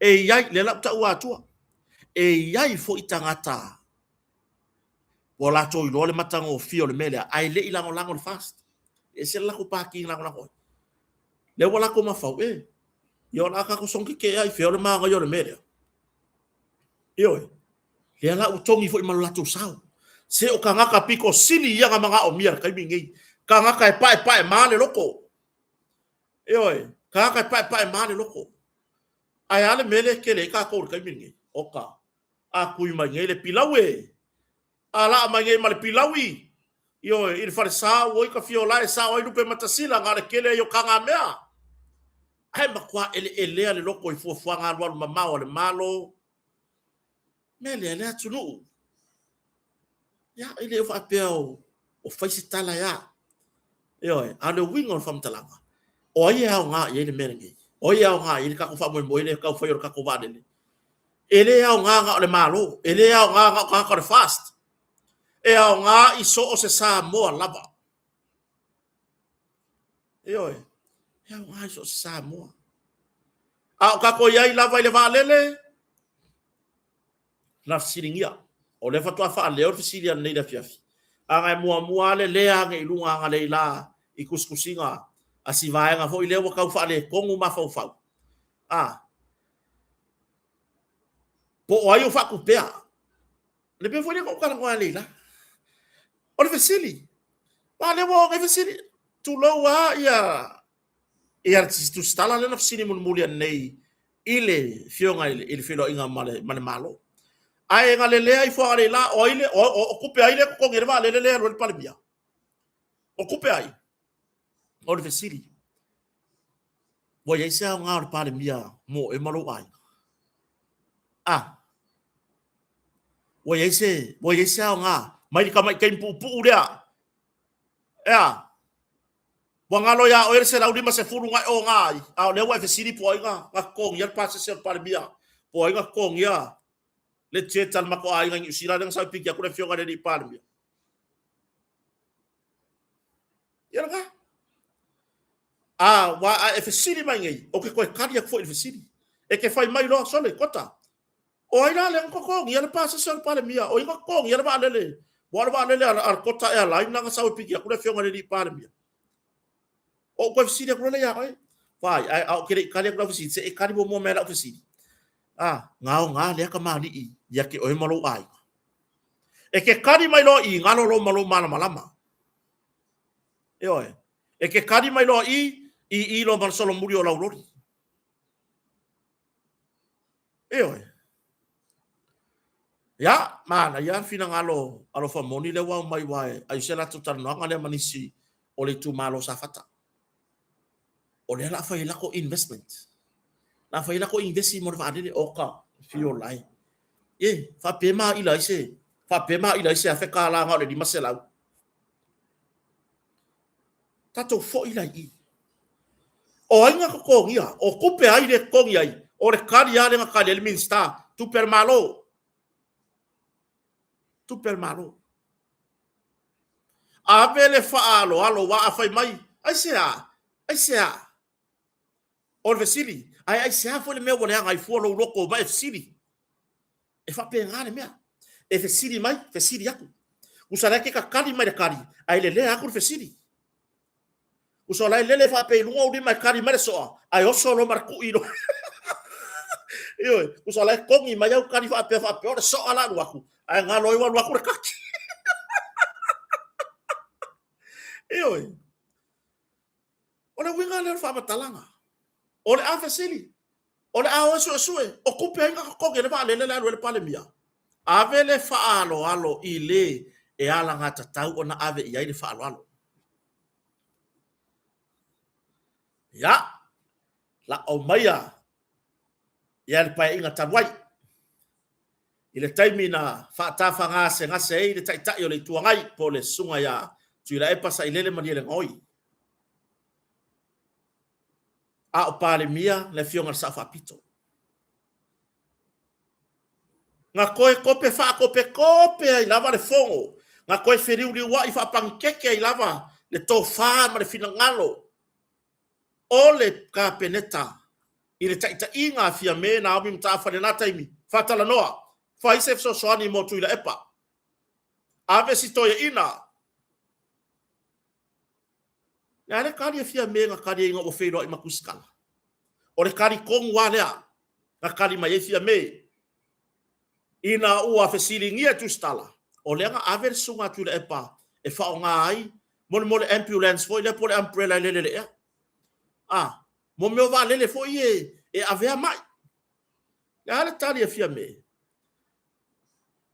yai le la ta wa tua e iai fo i tangata o lato i lole matanga o fio le mele ai le ilango lango le fast e se la ko paki lango lango le wala ko mafau yo la ka ko sonki ke ai fio le manga yo le mele yo le ala utongi fo i malu lato sao se o kanga ka piko sili ia nga mga o mia kai mingi kanga ka pa male loko yo kanga ka pa male loko ai ale mele ke le ka ko kai mingi oka a kui mai le pilawe ala mai ngai mal pilawi yo il fare sa o ka fiola e sa o lupe matasila ngare kele yo kanga mea ai makwa ele ale loko i fu nga lo mama o le malo mele le atunu ya ile fa peo o faisi tala ya yo ale wing on fam talanga o ia nga ye le merengi o ia nga ile ka ko fa mo ile ka fa yo ka ko va dele ele ya nga le malo ele ya nga ka fast e au ngā i so o se sā moa lava. E oi, e au ngā i so o se sā moa. A o kako iai lava i le vā lele, na fisiringia. O le fatua wha leo fisiria nei la fiafi. A ngai mua le lea ngai lunga ngā le la i kuskusinga a si vaenga fo i leo wakau wha le kongu ma fau fau. Po o ai o wha kupea. Le pe fo le kukara ngoa le la. O le fesili. Wa le wo ngai fesili. Tu lo wa ia tu stala le na fesili mun mulia nei ile fionga ile filo inga male malo. Ai nga le lea i fo ale la o ile o kupe ai le ko ngerva le le ro pale bia. O kupe ai. O le fesili. Wo ia se nga o pale bia mo e malo ai. Wo ia se nga mai ka mai kain pu dia. Wangalo ya o erse laudi ma se furu ngai o ngai. A le wa fesili po inga ka kong ya pase se pale bia. Po inga kong ya. Le chetal mako ai ngai usira dang sa piki aku le fionga de pale bia. Ya nga. Wa a fesili mai ngai. O ke ko kadi ak fo fesili. E ke fai mai lo sole kota. O ai la le ko kong ya le pase se pale bia. O inga kong ya le ba lele. Wa ba lele ar kota e la ina nga sa piki aku le fionga de pale bia. O ko fesili ko le ya ai. Vai ai au kere kali ko fesili se e kali bo mo mera fesili. Ngao nga le ka mali i ya ke o malo ai. E ke kari mai lo i ngalo lo malo malama. E ke kari mai lo i lo mal solo muri o la lori. Ya, mana ya fina ngalo alo fa moni le wa mai wae. Ai se la tutar no ngale manisi o le tu malo safata. O le la fa ila ko investment. Na fa ila ko investi mo va de oka fio lai. Fa pema ila ise. Fa pema ila ise afe kala ngale di masela. Tato fo ila i. O inga ko kongia, o kupe ai le kongia ai. O le kari ya le ngaka le minsta, tu per malo. Tu per malo. Avele fa alo wa afai mai. Ai sea. O le vesili. Ai sea fo le me wole ai fo lo loko mai vesili. E fa pe ngane mea. E vesili mai, vesili aku. Usara ke ka kali mai le kari. Ai le aku vesili. Usara le fa pe lunga udi mai kari mai so. Ai o solo marku ino. Usara kongi mai au kari fa pe o so ala aku. Ai ngalo i wa aku le kaki. Ole winga le fa matalanga. Ole a vesili. Ole a o so o kupe inga ko ke le va le le pale mia. Ave le fa alo ile e ala ngata tau ona ave ia ile fa alo. Ya. La o maya. Ya le pai inga tanwai. Ile taimina fa ta fa ngase ile tai o le tuangai po le sunga ya. Tuila e pasa ile le mani le ngoi. A o pale mia le fionga sa fa pito. Nga koe kope ai lava le fongo. Nga koe feriu li wa i fa pankeke ai lava le to fa ma le fina ngalo. O le ka peneta. I le taita inga fia me na abi mta fa le nata imi. Fatala noa. Fai se so soani mo tuila epa. Ave si toia ina. Ya le kari fia menga kari inga o feiro i makuskala. O le kari kongu walea. Na kari mai fia me. Ina ua fesilingia tu stala. O lenga ave sunga tuila epa. E fa o ngai. Mole ambulance foi le pole umbrella lele ya. Mo me va lele foi e ave mai. Ya le tali fia me.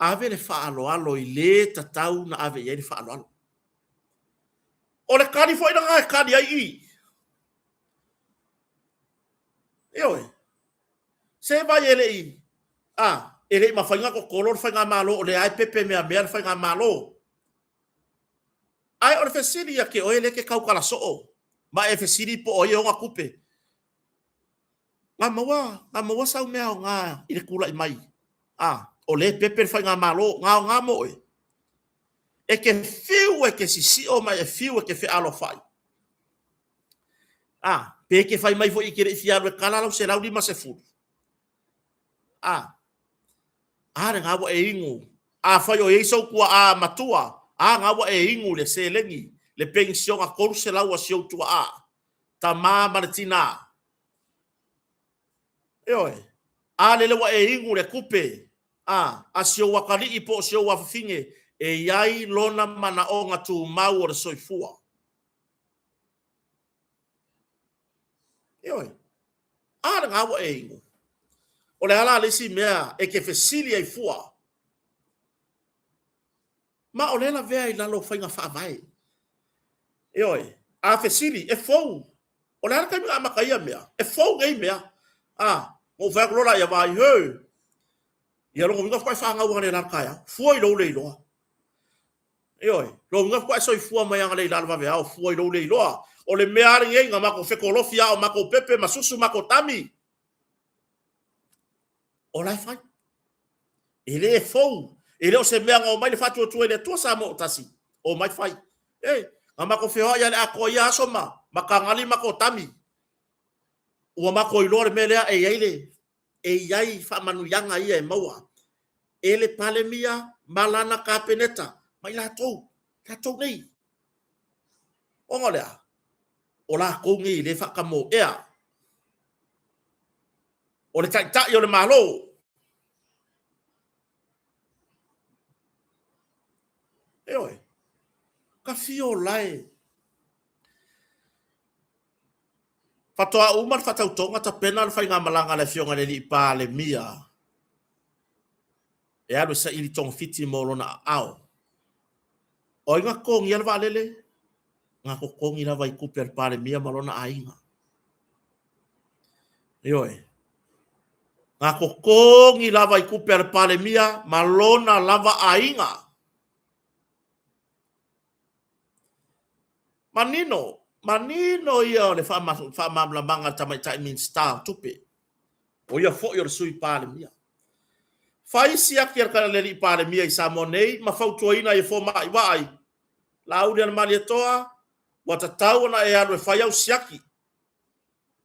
Ave le fa alo i le tatau na ave ye le fa alo. O le kari foi na ngai kari ai i. Eoi. Se vai ele i. Ele ma fainga ko kolor fainga malo o le ai pepe me a fainga malo. Ai o le fesiri ya ke o ele ke kau kala so. Ma e fesiri po o ye o kupe. Nga mawa sau mea o nga i le kula i mai. O le pepe fainga malo nga mo e. E ke fiu e ke sisi o mai e fiu e ke fe alo fai. Pe ke fai mai fo i ke re fiaru e kala lau se lau lima se furu. Are nga wa e ingu. Fai o yeisau kua matua. Nga wa e ingu le se lengi. Le pension a koru se lau a siau tua Ta maa manatina. Eoi. Le wa e ingu le kupe. A siau wakari i po siau wafinge. E iai lona mana o nga tu mau o le soifua. Eoi. Nga wa e ingu. O le ala lesi mea e ke fesili ai fua. Ma o le la vea i lalo whainga whaavai. Eoi, fesili, e fou. O le ala kai mga makaia mea. E fou ngai mea. Mo whaak lola ia vai heu. Ia longo minga whai whaanga ua le lal kaya. Fua i lou le iloa. Eoi, longo minga whai soi fua mai anga le lal vavea o fua i lou le iloa. O le mea ringe inga mako whekolofi ao mako pepe masusu mako tami. O lai fai. Ele e fou. Ele o se mea ngau mai le fatu o tuele tua sa mo tasi. O mai fai. Nga mako whewha ia le ako ia asoma. Makangali mako tami. Ua mako i lore melea e iaile. E iai wha manu yanga ia e maua. Ele pale mia malana ka peneta. Mai la tou. La tou nei. Ongo lea. O la kou ngi le whakamo ea. O le tai o le malo. Eoi. Ka fio lai. Fatoa umar fatautonga ta pena le whainga malanga le fionga le li pa le mia. E alu sa ili tong fiti molona ao. O inga kongi ala valele. Nga ko kongi la vai kuper pa le mia malona ainga. Eoi. Nga ko kongi la vai kuper pa le mia malona lava ainga. Manino ia o le whamamlamanga tamai tai min star tupe. O ia fo i sui pale mia. Fai siaki ar kana leri pale mia i Samonei, ma fautua ina i fo mai wai. Lauri ana mali atoa, wa tatau na e anu e fai au siaki.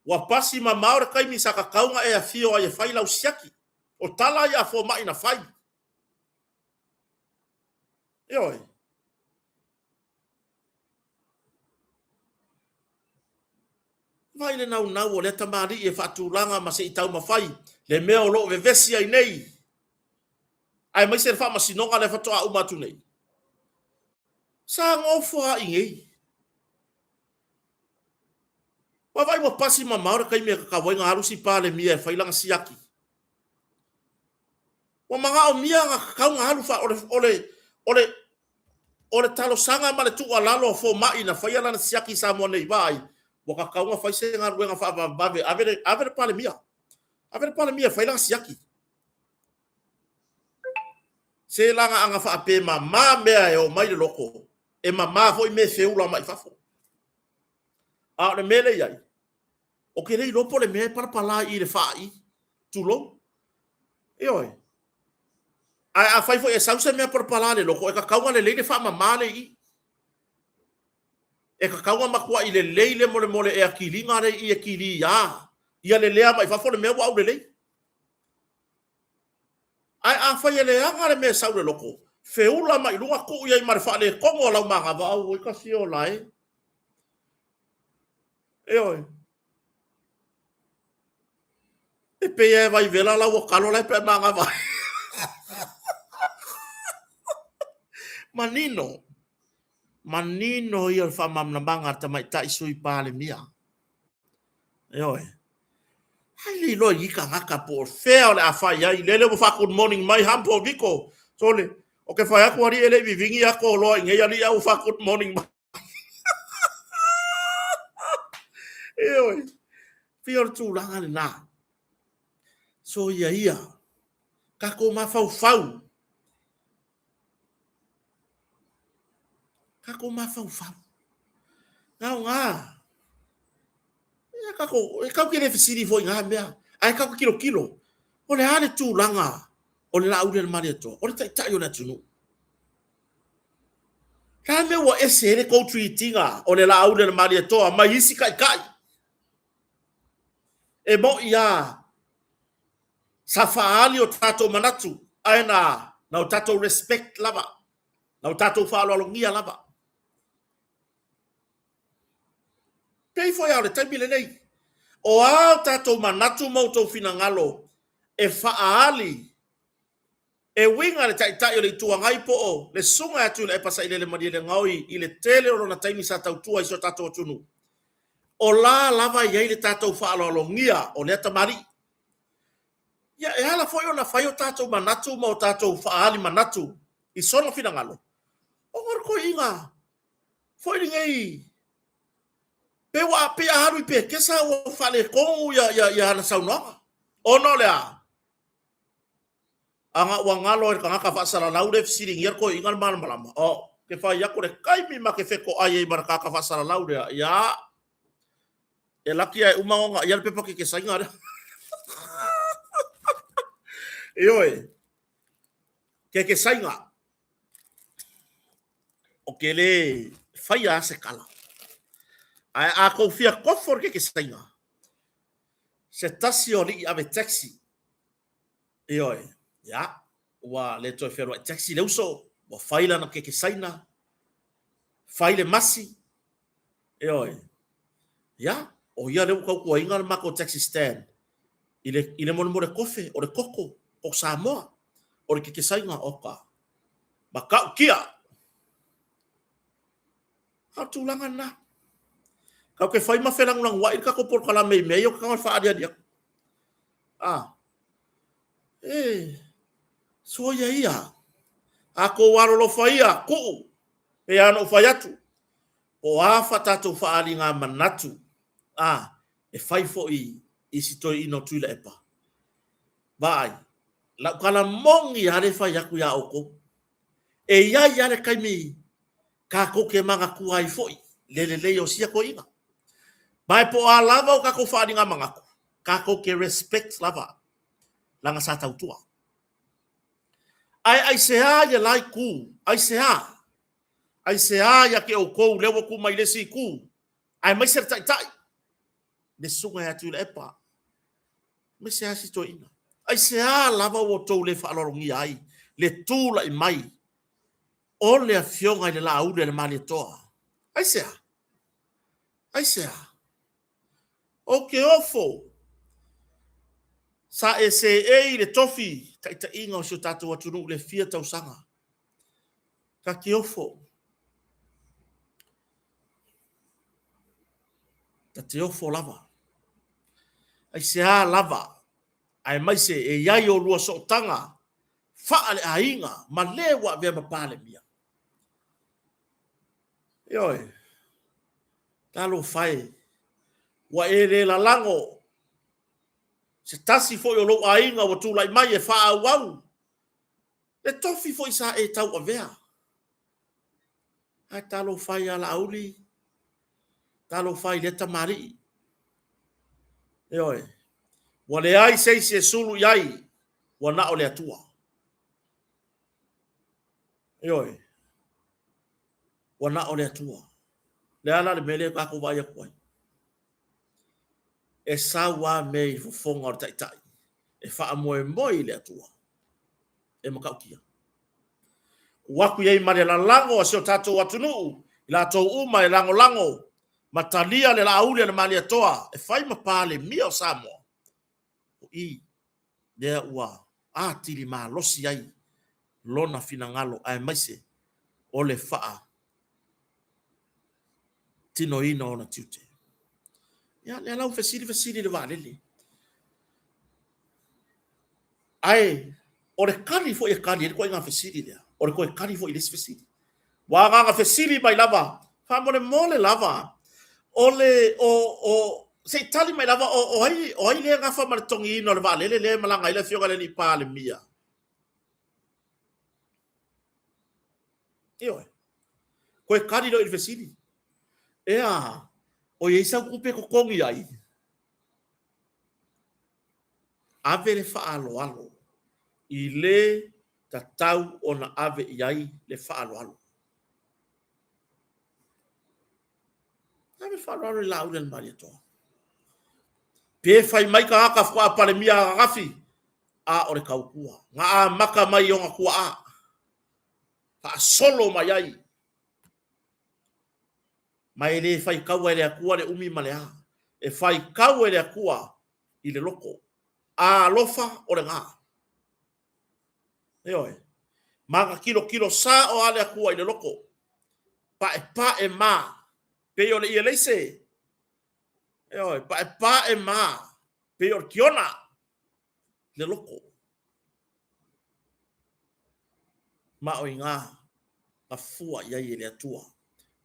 Wa pasi ma maore kai mi saka kaunga e a fio a e fai lau siaki. O tala ia fo mai na fai. Ioi. Vai le nau o le tamari e whaatulanga ma se i tau mawhai. Le mea o lo vevesi ai nei. Ai mai se wha masinonga le whatoa umatu nei. Sa ngofua i ngei. Wa vai mo pasi ma maura kai mea kakawainga harusi pa le mea e whailanga siaki. Wa manga o mea nga kakaunga haru wha ole talo sanga ma le tua lalo fo mai na whailanga siaki sa mo nei vai. Waka kaunga fai se nga ruenga fa bave avere pale mia. Avere pale mia fai lang siaki. Se langa anga fa ape ma mea e o mai le loko. E ma foi me feula mai fafo. Le mele iai. O ke rei lopo le mea para pala i le fai. Tulo. Eoi. A fai foi e sausa mea para pala le loko. E ka kaunga le leile fa mamale i. E ka kaunga makua i le leile mole e akilinga re i akili ia. Ia le lea mai fafo le mea wau le lei. ai a fa ele anga le me sa le loko feula mai lunga ku ia mar fa le kongo la manga va o ka si o lai e oi e pe e vai vela la o kalo le pe manga va manino ia fa mam na manga ta mai ta isui pa le mia e oi ai le lo i ka ngaka por fea le a fa ia i lele mo fa good morning mai hampo viko sole o ke fa ya ko ri ele vivingi ya ko lo nge ya li ya fa good morning mai e oi fior tu langa na so ia ka ko ma fau ka ko ma fau nga ia ka ko e ka ke le fisiri fo nga mea ai ka ko kilo o le ane tu langa o le la ule mari to o le tai ona tunu ka me wa ese le ko treatinga o le la ule mari to ma isi kai e mo ia safaali o tato manatu aina na o tato respect lava na o tato falo alongia lava pei foi ale taimile nei o a tato manatu mo to finangalo e faali e winga le tai o le tuangai po o le sunga atu le pasa ile le madi le ngaui ile tele o na taimi sa tau tua iso tato tunu o la lava ia ile tato falo alongia o le tamari ya e ala foi ona fai o tato manatu mo tato faali manatu i sono finangalo o ngor ko inga foi ngai pe wa pe haru pe ke sa o fale ko ya na sauna ono le anga wangalo e kanga ka fa sala laude siring yer ko ingal mal malama o ke fa ya ko re kai mi ma ke fe ko ai bar ka fa sala laude ya e laki ai uma nga yer pe ke sainga oi ke sainga o ke le faya se kala a ko fia ko for ke sainga se tasioni ave taxi oi ya wa le to fero taxi le uso wa faila na ke saina faile masi oi ya o ia le ko inga ma ko taxi stand ile mo mo kofe o le koko o Samoa o le ke sainga oka maka kia ha tu langa na ka ke fai ma felang lang wa ka ko por kala me yo ka fa dia so ia ako waro lo faia ku e ano faiatu o afa tatu faali nga manatu e fai fo i sito ino tuila epa vai la kala mongi hare fai aku ya oko e ia le kaimi ka ko ke manga ku ai foi le o sia ko ina vai po a lava o ka ko faali nga manga ka ko ke respect lava langa sa tautua ai se ha ya lai ku ai se ha ya ke o ko lewo ku mai le si ku ai mai ser tai le sunga ya tu le pa me se asi to ina ai se ha lava o to le fa lo ngi ai le tu la i mai o le afionga le la u le mali to ai se ha o ke ofo sa ese le tofi ta inga o so tatu watu le fia tau sanga ka ke ofo ta te ofo lava ai se ha lava ai mai se e yai o lua so tanga fa ale ainga ma lewa ve ma pale mia yoi talo fai wa ele la lango se tasi fo yo lo ainga wa tu lai mai e fa au le tofi fo isa e tau avea ai talo fai ala auli talo fai le tamari yoi wale ai sei se sulu yai wana ole atua yoi wana ole atua le ala le mele ka ko vai ko e sawa me fo fonga tai e fa mo le atua e makaukia. Waku yei mare la lango sio tato watunu ila to uma e lango lango matalia le lauli le mali toa e fai mapale mio samo I le ua a tili ma losi ai lona finangalo ai maise o le faa tino ina ona tiute ya le lau fesiri le valele ai o le kali fo e kali ko inga fesiri le o le ko e kali fo I le fesiri wa nga fesiri mai lava fa mole lava ole o se tali mai lava o ai le nga fa mar tongi no le valele le malanga ile fioga le ni pa le mia io ko e kali do il fesiri ea o ye sa kupe ko kongi ai ave le fa alo I le tatau ona ave iai le fa alo ave fa alo la u le mari to pe fai mai ka aka fa pale mia gafi a o le kaukua nga a maka mai o nga kua a fa solo mai ai mai le fai kaua le akua le umi malea e fai kaua le akua I le loko a lofa o le ngā eoi maka kilo sa o ale akua I le loko pa e ma pe o le ia leise eoi pa e ma pe o kiona le loko ma o ngā a fua iai le atua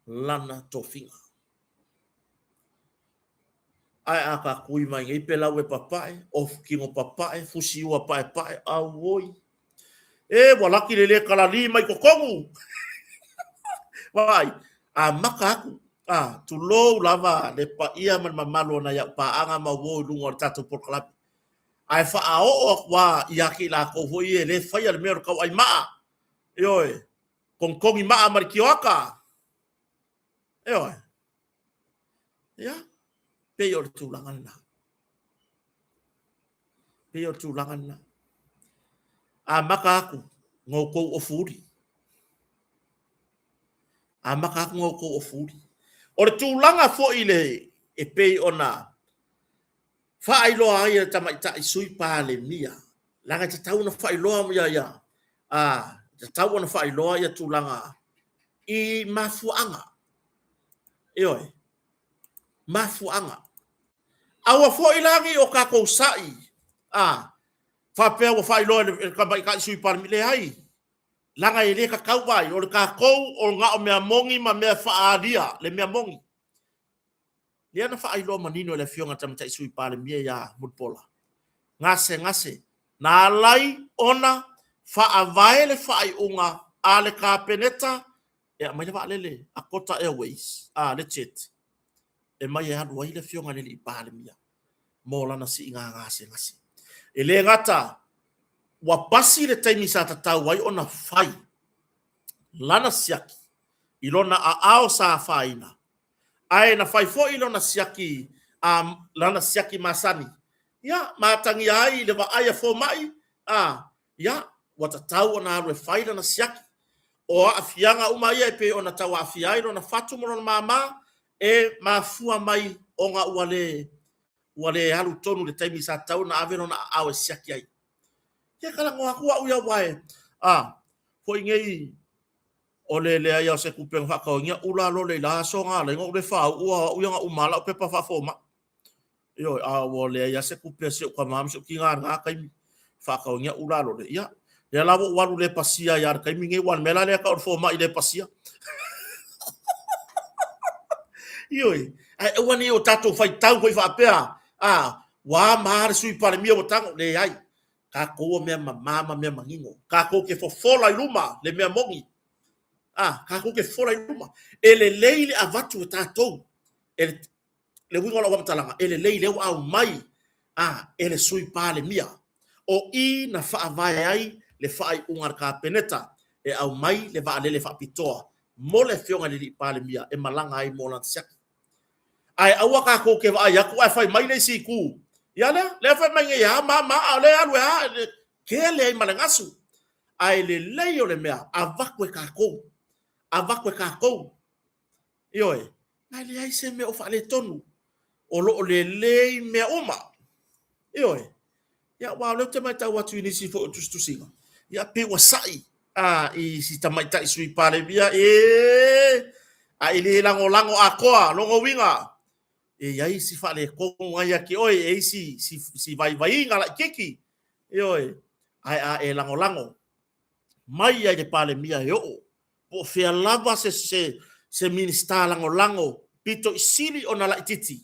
lana tofinga ai aka kui mai ngai pe lau e papai of kingo papai fusi ua papai au oi e walaki le kala li mai kokongu vai a maka aku tu lo lava le pa ia man mamalo na ya pa anga ma wo lungo tatu por klap ai fa a o wa ia ki la ko ho ie le fa ia le mer ka ai ma oi kongi ma mar kioka oi ya pe yo tu langan na a maka aku ngoko o furi a maka aku ngoko o furi o le tūlanga fo I le e pei ona whaailoa ai ta mai ta I sui pāle mia langa te tau na whaailoa mia ia te tau na whaailoa ia tūlanga I mafuanga eoi mafuanga awa fo I langi o kako sai whapea wa whaailoa ka mai ka sui pāle mia le hai langa I le ka kau vai o le kakou o ngā o mea mongi ma mea whaadia le mea mongi Lia na fai lo manino le fionga tam tai sui pale mia ya mutpola. Ngase na lai ona fa avae le fai unga ale ka peneta e mai va lele a Kota Airways le jet e mai ha do ile fionga le pale mia mola na si ngase e le ngata wa pasi le taimi sa tau wai ona fai lana siaki ilona a ao sa faina ai na fai fo ilona siaki lana siaki masani ya matangi ai le va ai fo mai ya wata tau ona re faida na siaki o afianga uma ia pe ona tau afiai no na fatu mo mama e mafua mai onga wale halu tonu le taimi sa tau na ave no na awe siaki ai ke kala ngo aku au ya wae fo ngei ole le ia se kupeng ha ka ngia ula lo le la so nga le ngo le fa u nga umala pe pa fa fo ma yo wo le ia se kupe se ka mam se ki nga kai fa ka ngia ula lo le ia le la wo walu le pasia ya kai mi nge wan mela le ka fo ma ile pasia yo ai wani o tato fai tau ko fa pe wa mar sui para mi o tango le ai ka ko me mama me mangingo ka ko ke fo fola luma le me mongi ka ko ke fora luma ele leile avatu tatou ele le wingo la wamtalanga ele leile au mai ele sui pale mia o I na fa vai ai le fai ungar ka peneta e au mai le va le fa pitoa mo le fionga le pale mia e malanga ai mo la sak ai awa ka ko ke vai aku ai fai mai le siku ya le fa mai ya ma le alu ha ke le malangasu ai le lei o le mea, a vaku e kākou. A vaku e kākou. Ioe, ai le ai se mea o wha le tonu. O lo o le lei mea oma. Ioe, ia wā leo te mai tau atu inisi fo o tustusinga. Ia pe wa sai. I si tamai tai sui pale bia. A ili lango a koa, longo winga. Ai si wha le kongo ai aki oi, si vai ngala keki. Ioe, ai a lango. Mai ai le pale mia e o. Po fea lava se minista lango. Pito isili o na la ititi.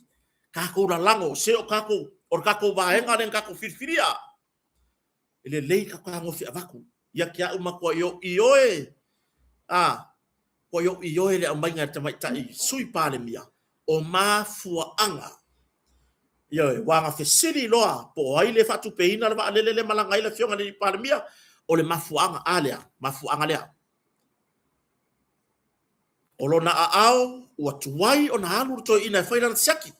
Kako la lango, se o kako, or kako vahenga den kako firfiria. Ele lei kako lango fi avaku. Ia kia umakua ioe. Ko ioe le amainga te mai tai sui pale mia. O mafua anga. Ioe, wanga fe siri loa. Po ai le fatu peina le va le malanga ile fionga le pale mia. O le mafuanga alea, mafuanga lea. O lo na ao, ua tuwai o na halu to ina whaira na siaki.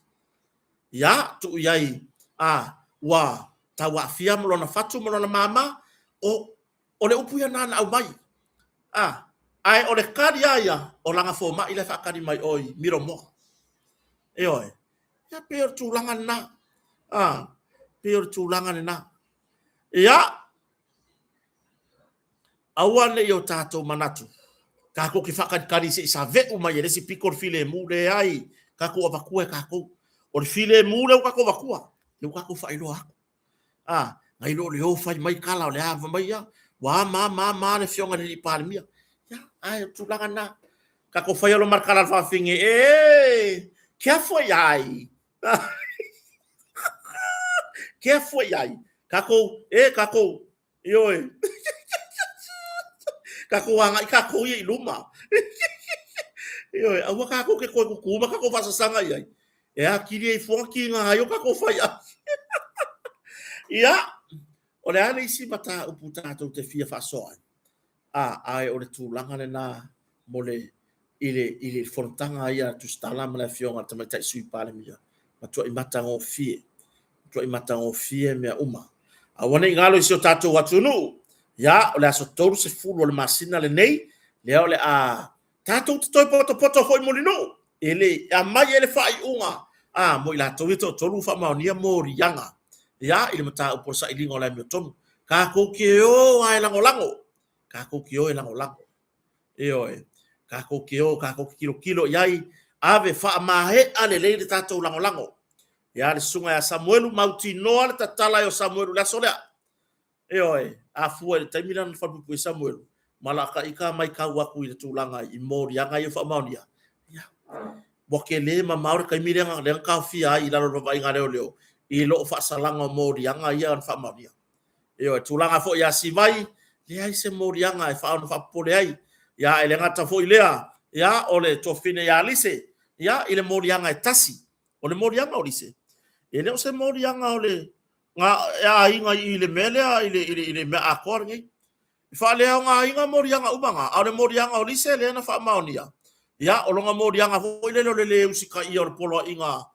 Ia, tu iai, ua tawa fia mo na fatu mo na mama, o le upuia nana au mai. Ai o le kari aia, o langa fo mai le whakari mai oi, miro moa. E oi, ia peo tūlanga na. Peo tūlanga na. Ia, awane i o tātou manatu. Kako ki whakari se isa veku mai e resi pikor file mure ai. Kako avakua e kako. O le file mure u kako avakua. Leu kako whailo aku. Ngai lo le o whai mai kala o le hava mai ia. Wa ma le fionga le pāle mia. Ia, ai tūlanga na. Kako whai alo markala whawhinge. Kia fwai ai. Kia fwai ai. Kako. Ioe. Kako wanga i kako i luma. Ioe, awa kako ke koe kukuma, kako wasasanga iai. Ea, kiri e fuaki ngā haio kako whai ai. Ia, o le ale isi mata upu tātou te fia whasoai. Ai o le tūlanga le nā, mo le ile whontanga ia tu stala mana fionga tamai tai sui pāle mia. Matua i mata ngō fie. Matua i mata ngō fie mea uma. Awane i ngalo isi o tātou watunu. Ya, ole aso tolu se fulu ole masina le nei, le ole tātou te toi poto foi molino. Ele, mai ele whai unga. Mo i la tauito tolu wha maonia mo rianga. Ya, ile mata uposa i lingo lai mio tonu. Kako ki o ai lango. Kako ki o e lango. E oe, kako ki o, kako ki kilo iai, ave wha mahe ale leile tātou lango. Ya, le sunga ya Samuelu mauti noa le tatala yo Samuelu la solea. E oe, a fua le taimira na whapupu e Samuelu. Malaka i ka mai kau aku i le tūlanga i mōri anga i wha maunia. Ia. Wake le ma maore kai mirenga le ngā whia i laro rawa i ngā leo. I loo whaasalanga mōri anga i an wha maunia. E oe, tūlanga fo i a sivai, le ai se mōri anga i whaona whapole ai. Ia, e le ngata fo i lea. Ia, o le tofine ia lise. Ia, i le mōri anga e tasi. O le mōri anga o lise. E leo se mōri anga o le inga i le melea i le mea akor ngai. Fa le nga inga morianga ubanga, au le morianga o lise le na fa maonia. Ya o longa morianga fo le le usika i o polo inga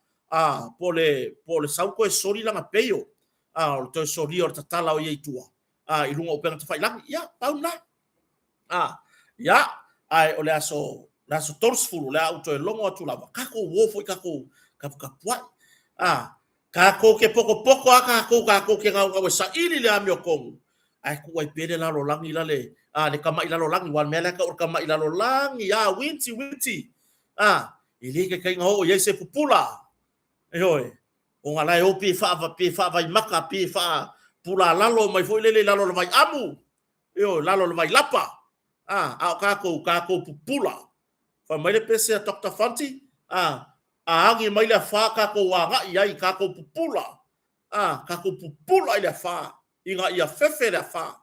pole sauko e sori langa peyo. O to sori o tatala o ye tua. I lunga o penga te fai lang. Ya, pauna. Ya, ai o le aso torsfulu le auto e longo atu lava. Kako wo foi kako kapuai. Kako ke poko kako ke ngau sa ili le amio kongu. Ai ku ai pere la lo langi la le. Le kama ila lo langi wan mela ka or kama ila lo langi winti. Ili ke kai ngau ye se pupula. Hoi. O ngala e opi fa vai maka pi fa pula lalo mai foi lele lalo vai amu. Lalo vai lapa. Kako pupula. Fa mai le pese a Dr. Fanti. Angi mai le fa kako wanga iai kako pupula. Kako pupula ile fa. Inga ia fefe le fa.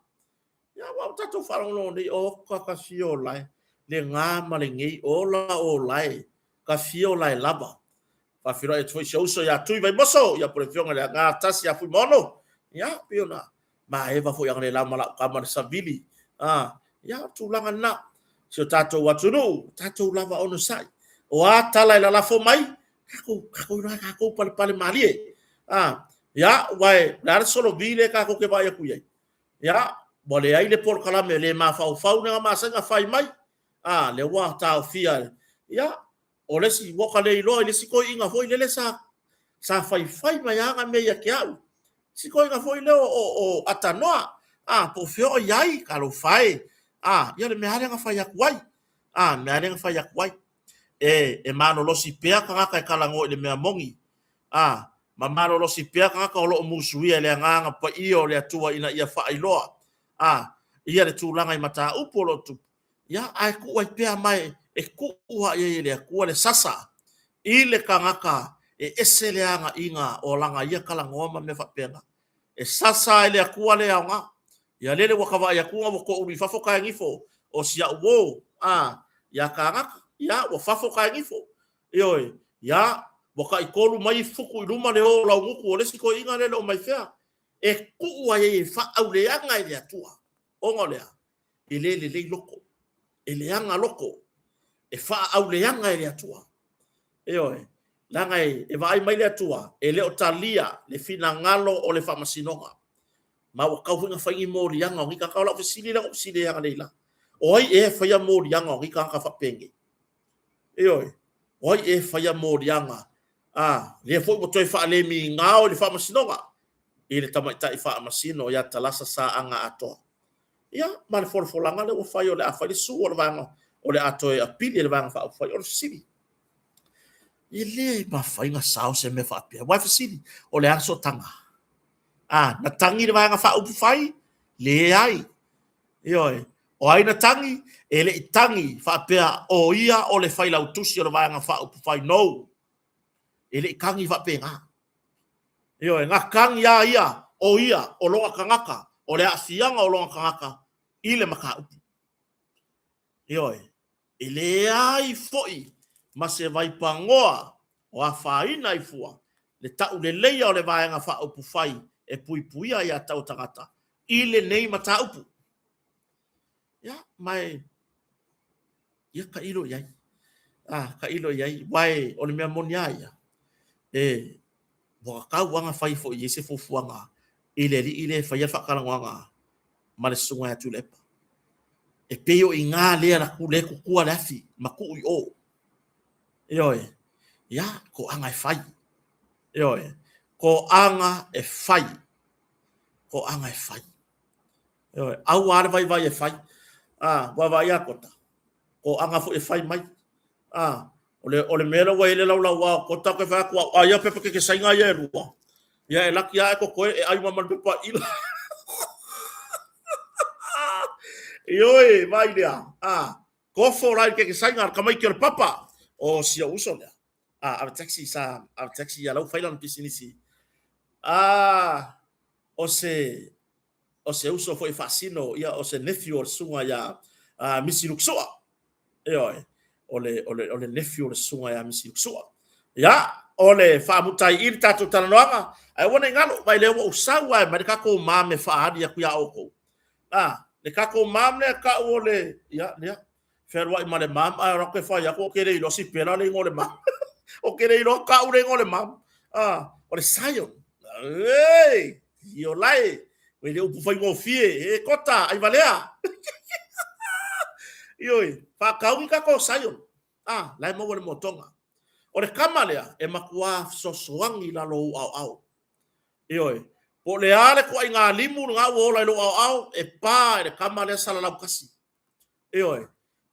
Ya wa tatu farongo ni o ka fio lai. Le ngā malingi o lai. Ka fio lai lava. Fa firo e foi show ya tui vai moso ya por fionga le ngā tasi ya fu mono. Ya piona. Ma eva foi yang le la mala kamar sabili. Ya tulanga na. So tatu watunu, tatu lava ono sai. O atala la fo mai. Kako pale malie. Ya, wai, la solo vile kako ke vai aku ye. Ya, mo le ai le por kala me le ma fau nga masanga fai mai le wa ta fia ya o le si woka le ilo le si ko inga foi le sa fai mai anga me ya kia si ko inga foi le o atanoa po fio yai kalo fai ya le me hare nga fai akwai me hare nga fai akwai e mano lo si pea ka kala ngo le me mongi ma mano lo si pea ka lo musuia le nga pa io le atua ina ia fai loa ia le tūlanga i mata upolo tu ya ai ku ai pea mai e ku ua ia le ku le sasa i le kangaka ese le anga inga o langa ia kala ngoma me fa pena e sasa le ku le anga ya le wakawa ya ku ko uri fa foka ngifo o sia wo ya kangaka ya o fa foka ngifo yo ya boka ikolu mai fuku i luma le o la nguku o le siko inga le o mai fea e ku ua ia fa au le anga i le atua ongolea ile le loko ele anga loko e fa au le anga ele atua oi langa e vai mai le atua ele o talia le fina ngalo o le fa masinonga ma wa kau nga fangi mo li anga ngi ka ka la fisili la fisili anga leila oi e fa ya mo li anga ngi ka ka fa penge oi e fa ya mo li anga le fo mo toi fa le mi ngao le fa masinonga ile tamai tai fa masino ya talasa sa anga ato ya mal for langa le o fai o le afali su o le vanga o le ato e apili le vanga fa fai o le sili ile ma fai nga sao se me fa pia wa sili o le aso tanga na tangi le vanga fa upu fai le ai o ai na tangi ele tangi fa pia o ia o le fai la utusi o le vanga fa upu fai no ele kangi fa pe nga nga kangi ia o ia o loa kangaka o le asianga o loa kangaka ile maka upi ile ai foi ma se vai pangoa o a faina i fua le tau le leia o le vaenga fa upu fai e pui puia ia tau tangata ile nei mata upu ya mai ya ka ilo yai ka ilo yai wai o le mea monia ia boka kau wanga fai fo i se fufuanga ile fai alfa kalangwanga ma le sunga ya tulepa e peo i ngā lea na ku le kukua lafi ma ku i o ya ko anga e fai ko anga e fai au are vai e fai wa vai akota ko anga fo e fai mai ole mera wa ile la wa kota ke fa ko ya pepe ke sainga ye ruwa ya elaki ya ko ko ai mama pepa ila vai dia ko fo ra ke sainga ka mai ke papa o sia uso le a taxi ya la failan pisinisi o se uso foi fascino ya o se nephew o sunga ya misi luxoa ole nephew o sunga ya misi luxoa ya ole fa mutai ir tatu tananga ai wona ngalo vai le o sawa ma ka ko mame fa hadi ya ku ya oko le ka ko mame ka ole ya ferwa ma le mam ro ke fa ya ko kere lo si pela le ngole mam o kere lo ka ure ngole mam ole sayo yo lai we le upu fai ngofie kota ai valea fa ka ka ko sayo lai mo le motonga o le kamalea e makua sosoangi la lo au po le ale ko inga limu nga wo la lo au e pa le kamalea sala la kasi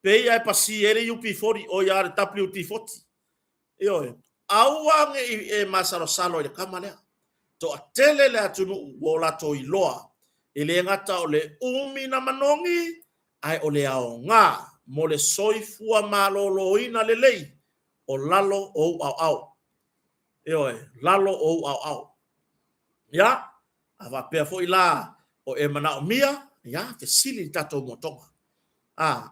pe ia pasi ele UP40 o ya WT40 au ang e masalo salo le kamalea to atele le atunu wo la to iloa ele ngata o le umi na manongi ai o le ao nga mo le soifua maloloina le lei o lalo o au lalo o ya ava pe fo ila o e mana o mia ya te sili tato motonga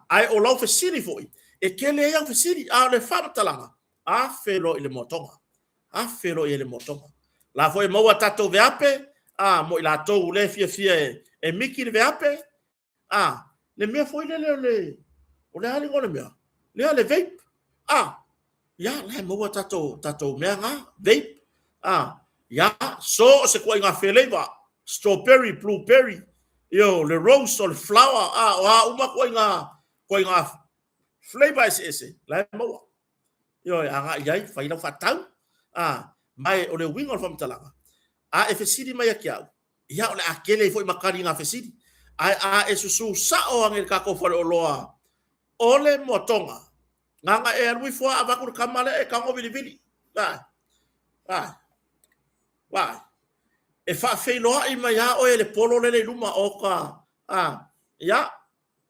ai o lau fe sili fo e kele ya fe sili le fa talanga felo ile motonga felo ile motonga la fo e mo tato veape mo ila to le fie e miki le veape le mea fo ile le o le ali ngole mea le vape ya la mo tato mea nga vape ya so se ko inga flavor strawberry blueberry Yo, le rose or flower, uma ko inga flavor ese, la mo. Yo, anga yai, fa ina fatau. Mai o le wing on fam talanga. E fesidi mai kia. Ya o le akele foi makari nga fesidi. E susu sa o angel ka ko fo o loa. Ole motonga. Nganga e alui fo avaku kamale e kango vili. Wa. E fa fe loa I mai ya o le polo le luma o ka. Ya.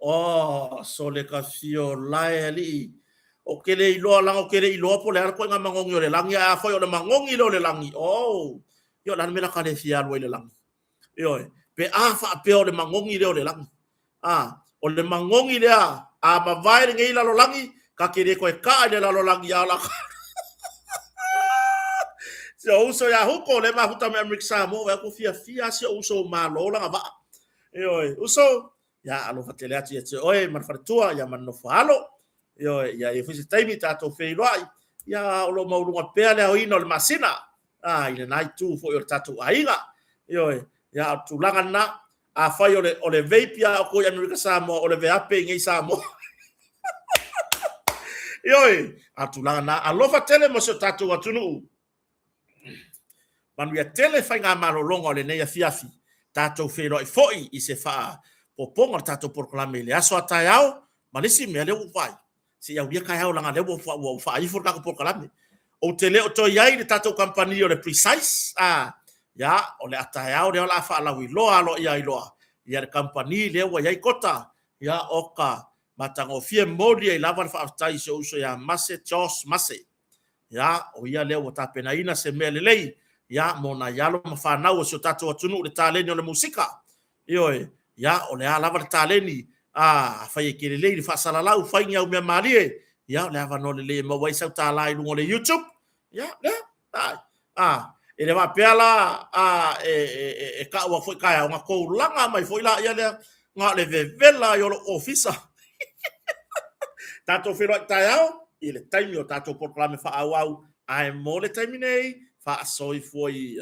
Oh, so le ka fio lai ali. O kele ilo lang o kele ilo po le ko nga mangongi o le langi a foi o le mangongi lo le langi. Oh. Yo lan mela ka le fia lo le langi. Yo. Pe a fa pe o le mangongi le o le langi. O le mangongi le a ma vai ngai la lo langi ka kere ko e ka le la lo langi ala. So uso ya huko le mahuta me Amerika mo wa ko fia se uso ma lo la ba. Yo, uso ya alo fatele ati ete oe man fatua ya man no falo. Yo ya e fisi taimi tato fei loai. Ya o lo maurunga pea le hoino le masina. Ina nai tu fo yo tato ainga. Yo ya tulanga na a fai o le veipia o ko ya Amerika Samoa o le veape ngai Samoa. Yo a tulanga na alofa tele mo so tato watunu. Man wia tele fai ngā marolonga o le neia fiafi. Tato fei loi foi I se faa. Poponga tato proklame le aso atai au. Manisi mea le ufai. Si ya uia kai au langa le ufai. Ifur kako proklame. O te leo to iai le tato kampani o le precise. Ya o le atai au le ola faa lau iloa alo ia iloa. Ia le kampani le ua iai kota. Ya oka. Matango fie modi ai lava le faa atai se uso ya mase Josh mase. Ya o ia leo o tapena ina se mea le lei. Ya mona yalo mafanau o so tato atunu le taleni o le musika. Ioe, ya o le alava le taleni. Fai ke le le fa salalau fai nya o me malie. Ya le ava no le mo wai sa tala I lungo le YouTube. Ya, ele va pela e ka wa foi ka nga ko langa mai foi la ya le nga le vela yo ofisa. Tato fero tayao, ile taimi o tato proclame fa au ai mo le taimi nei fa soi foi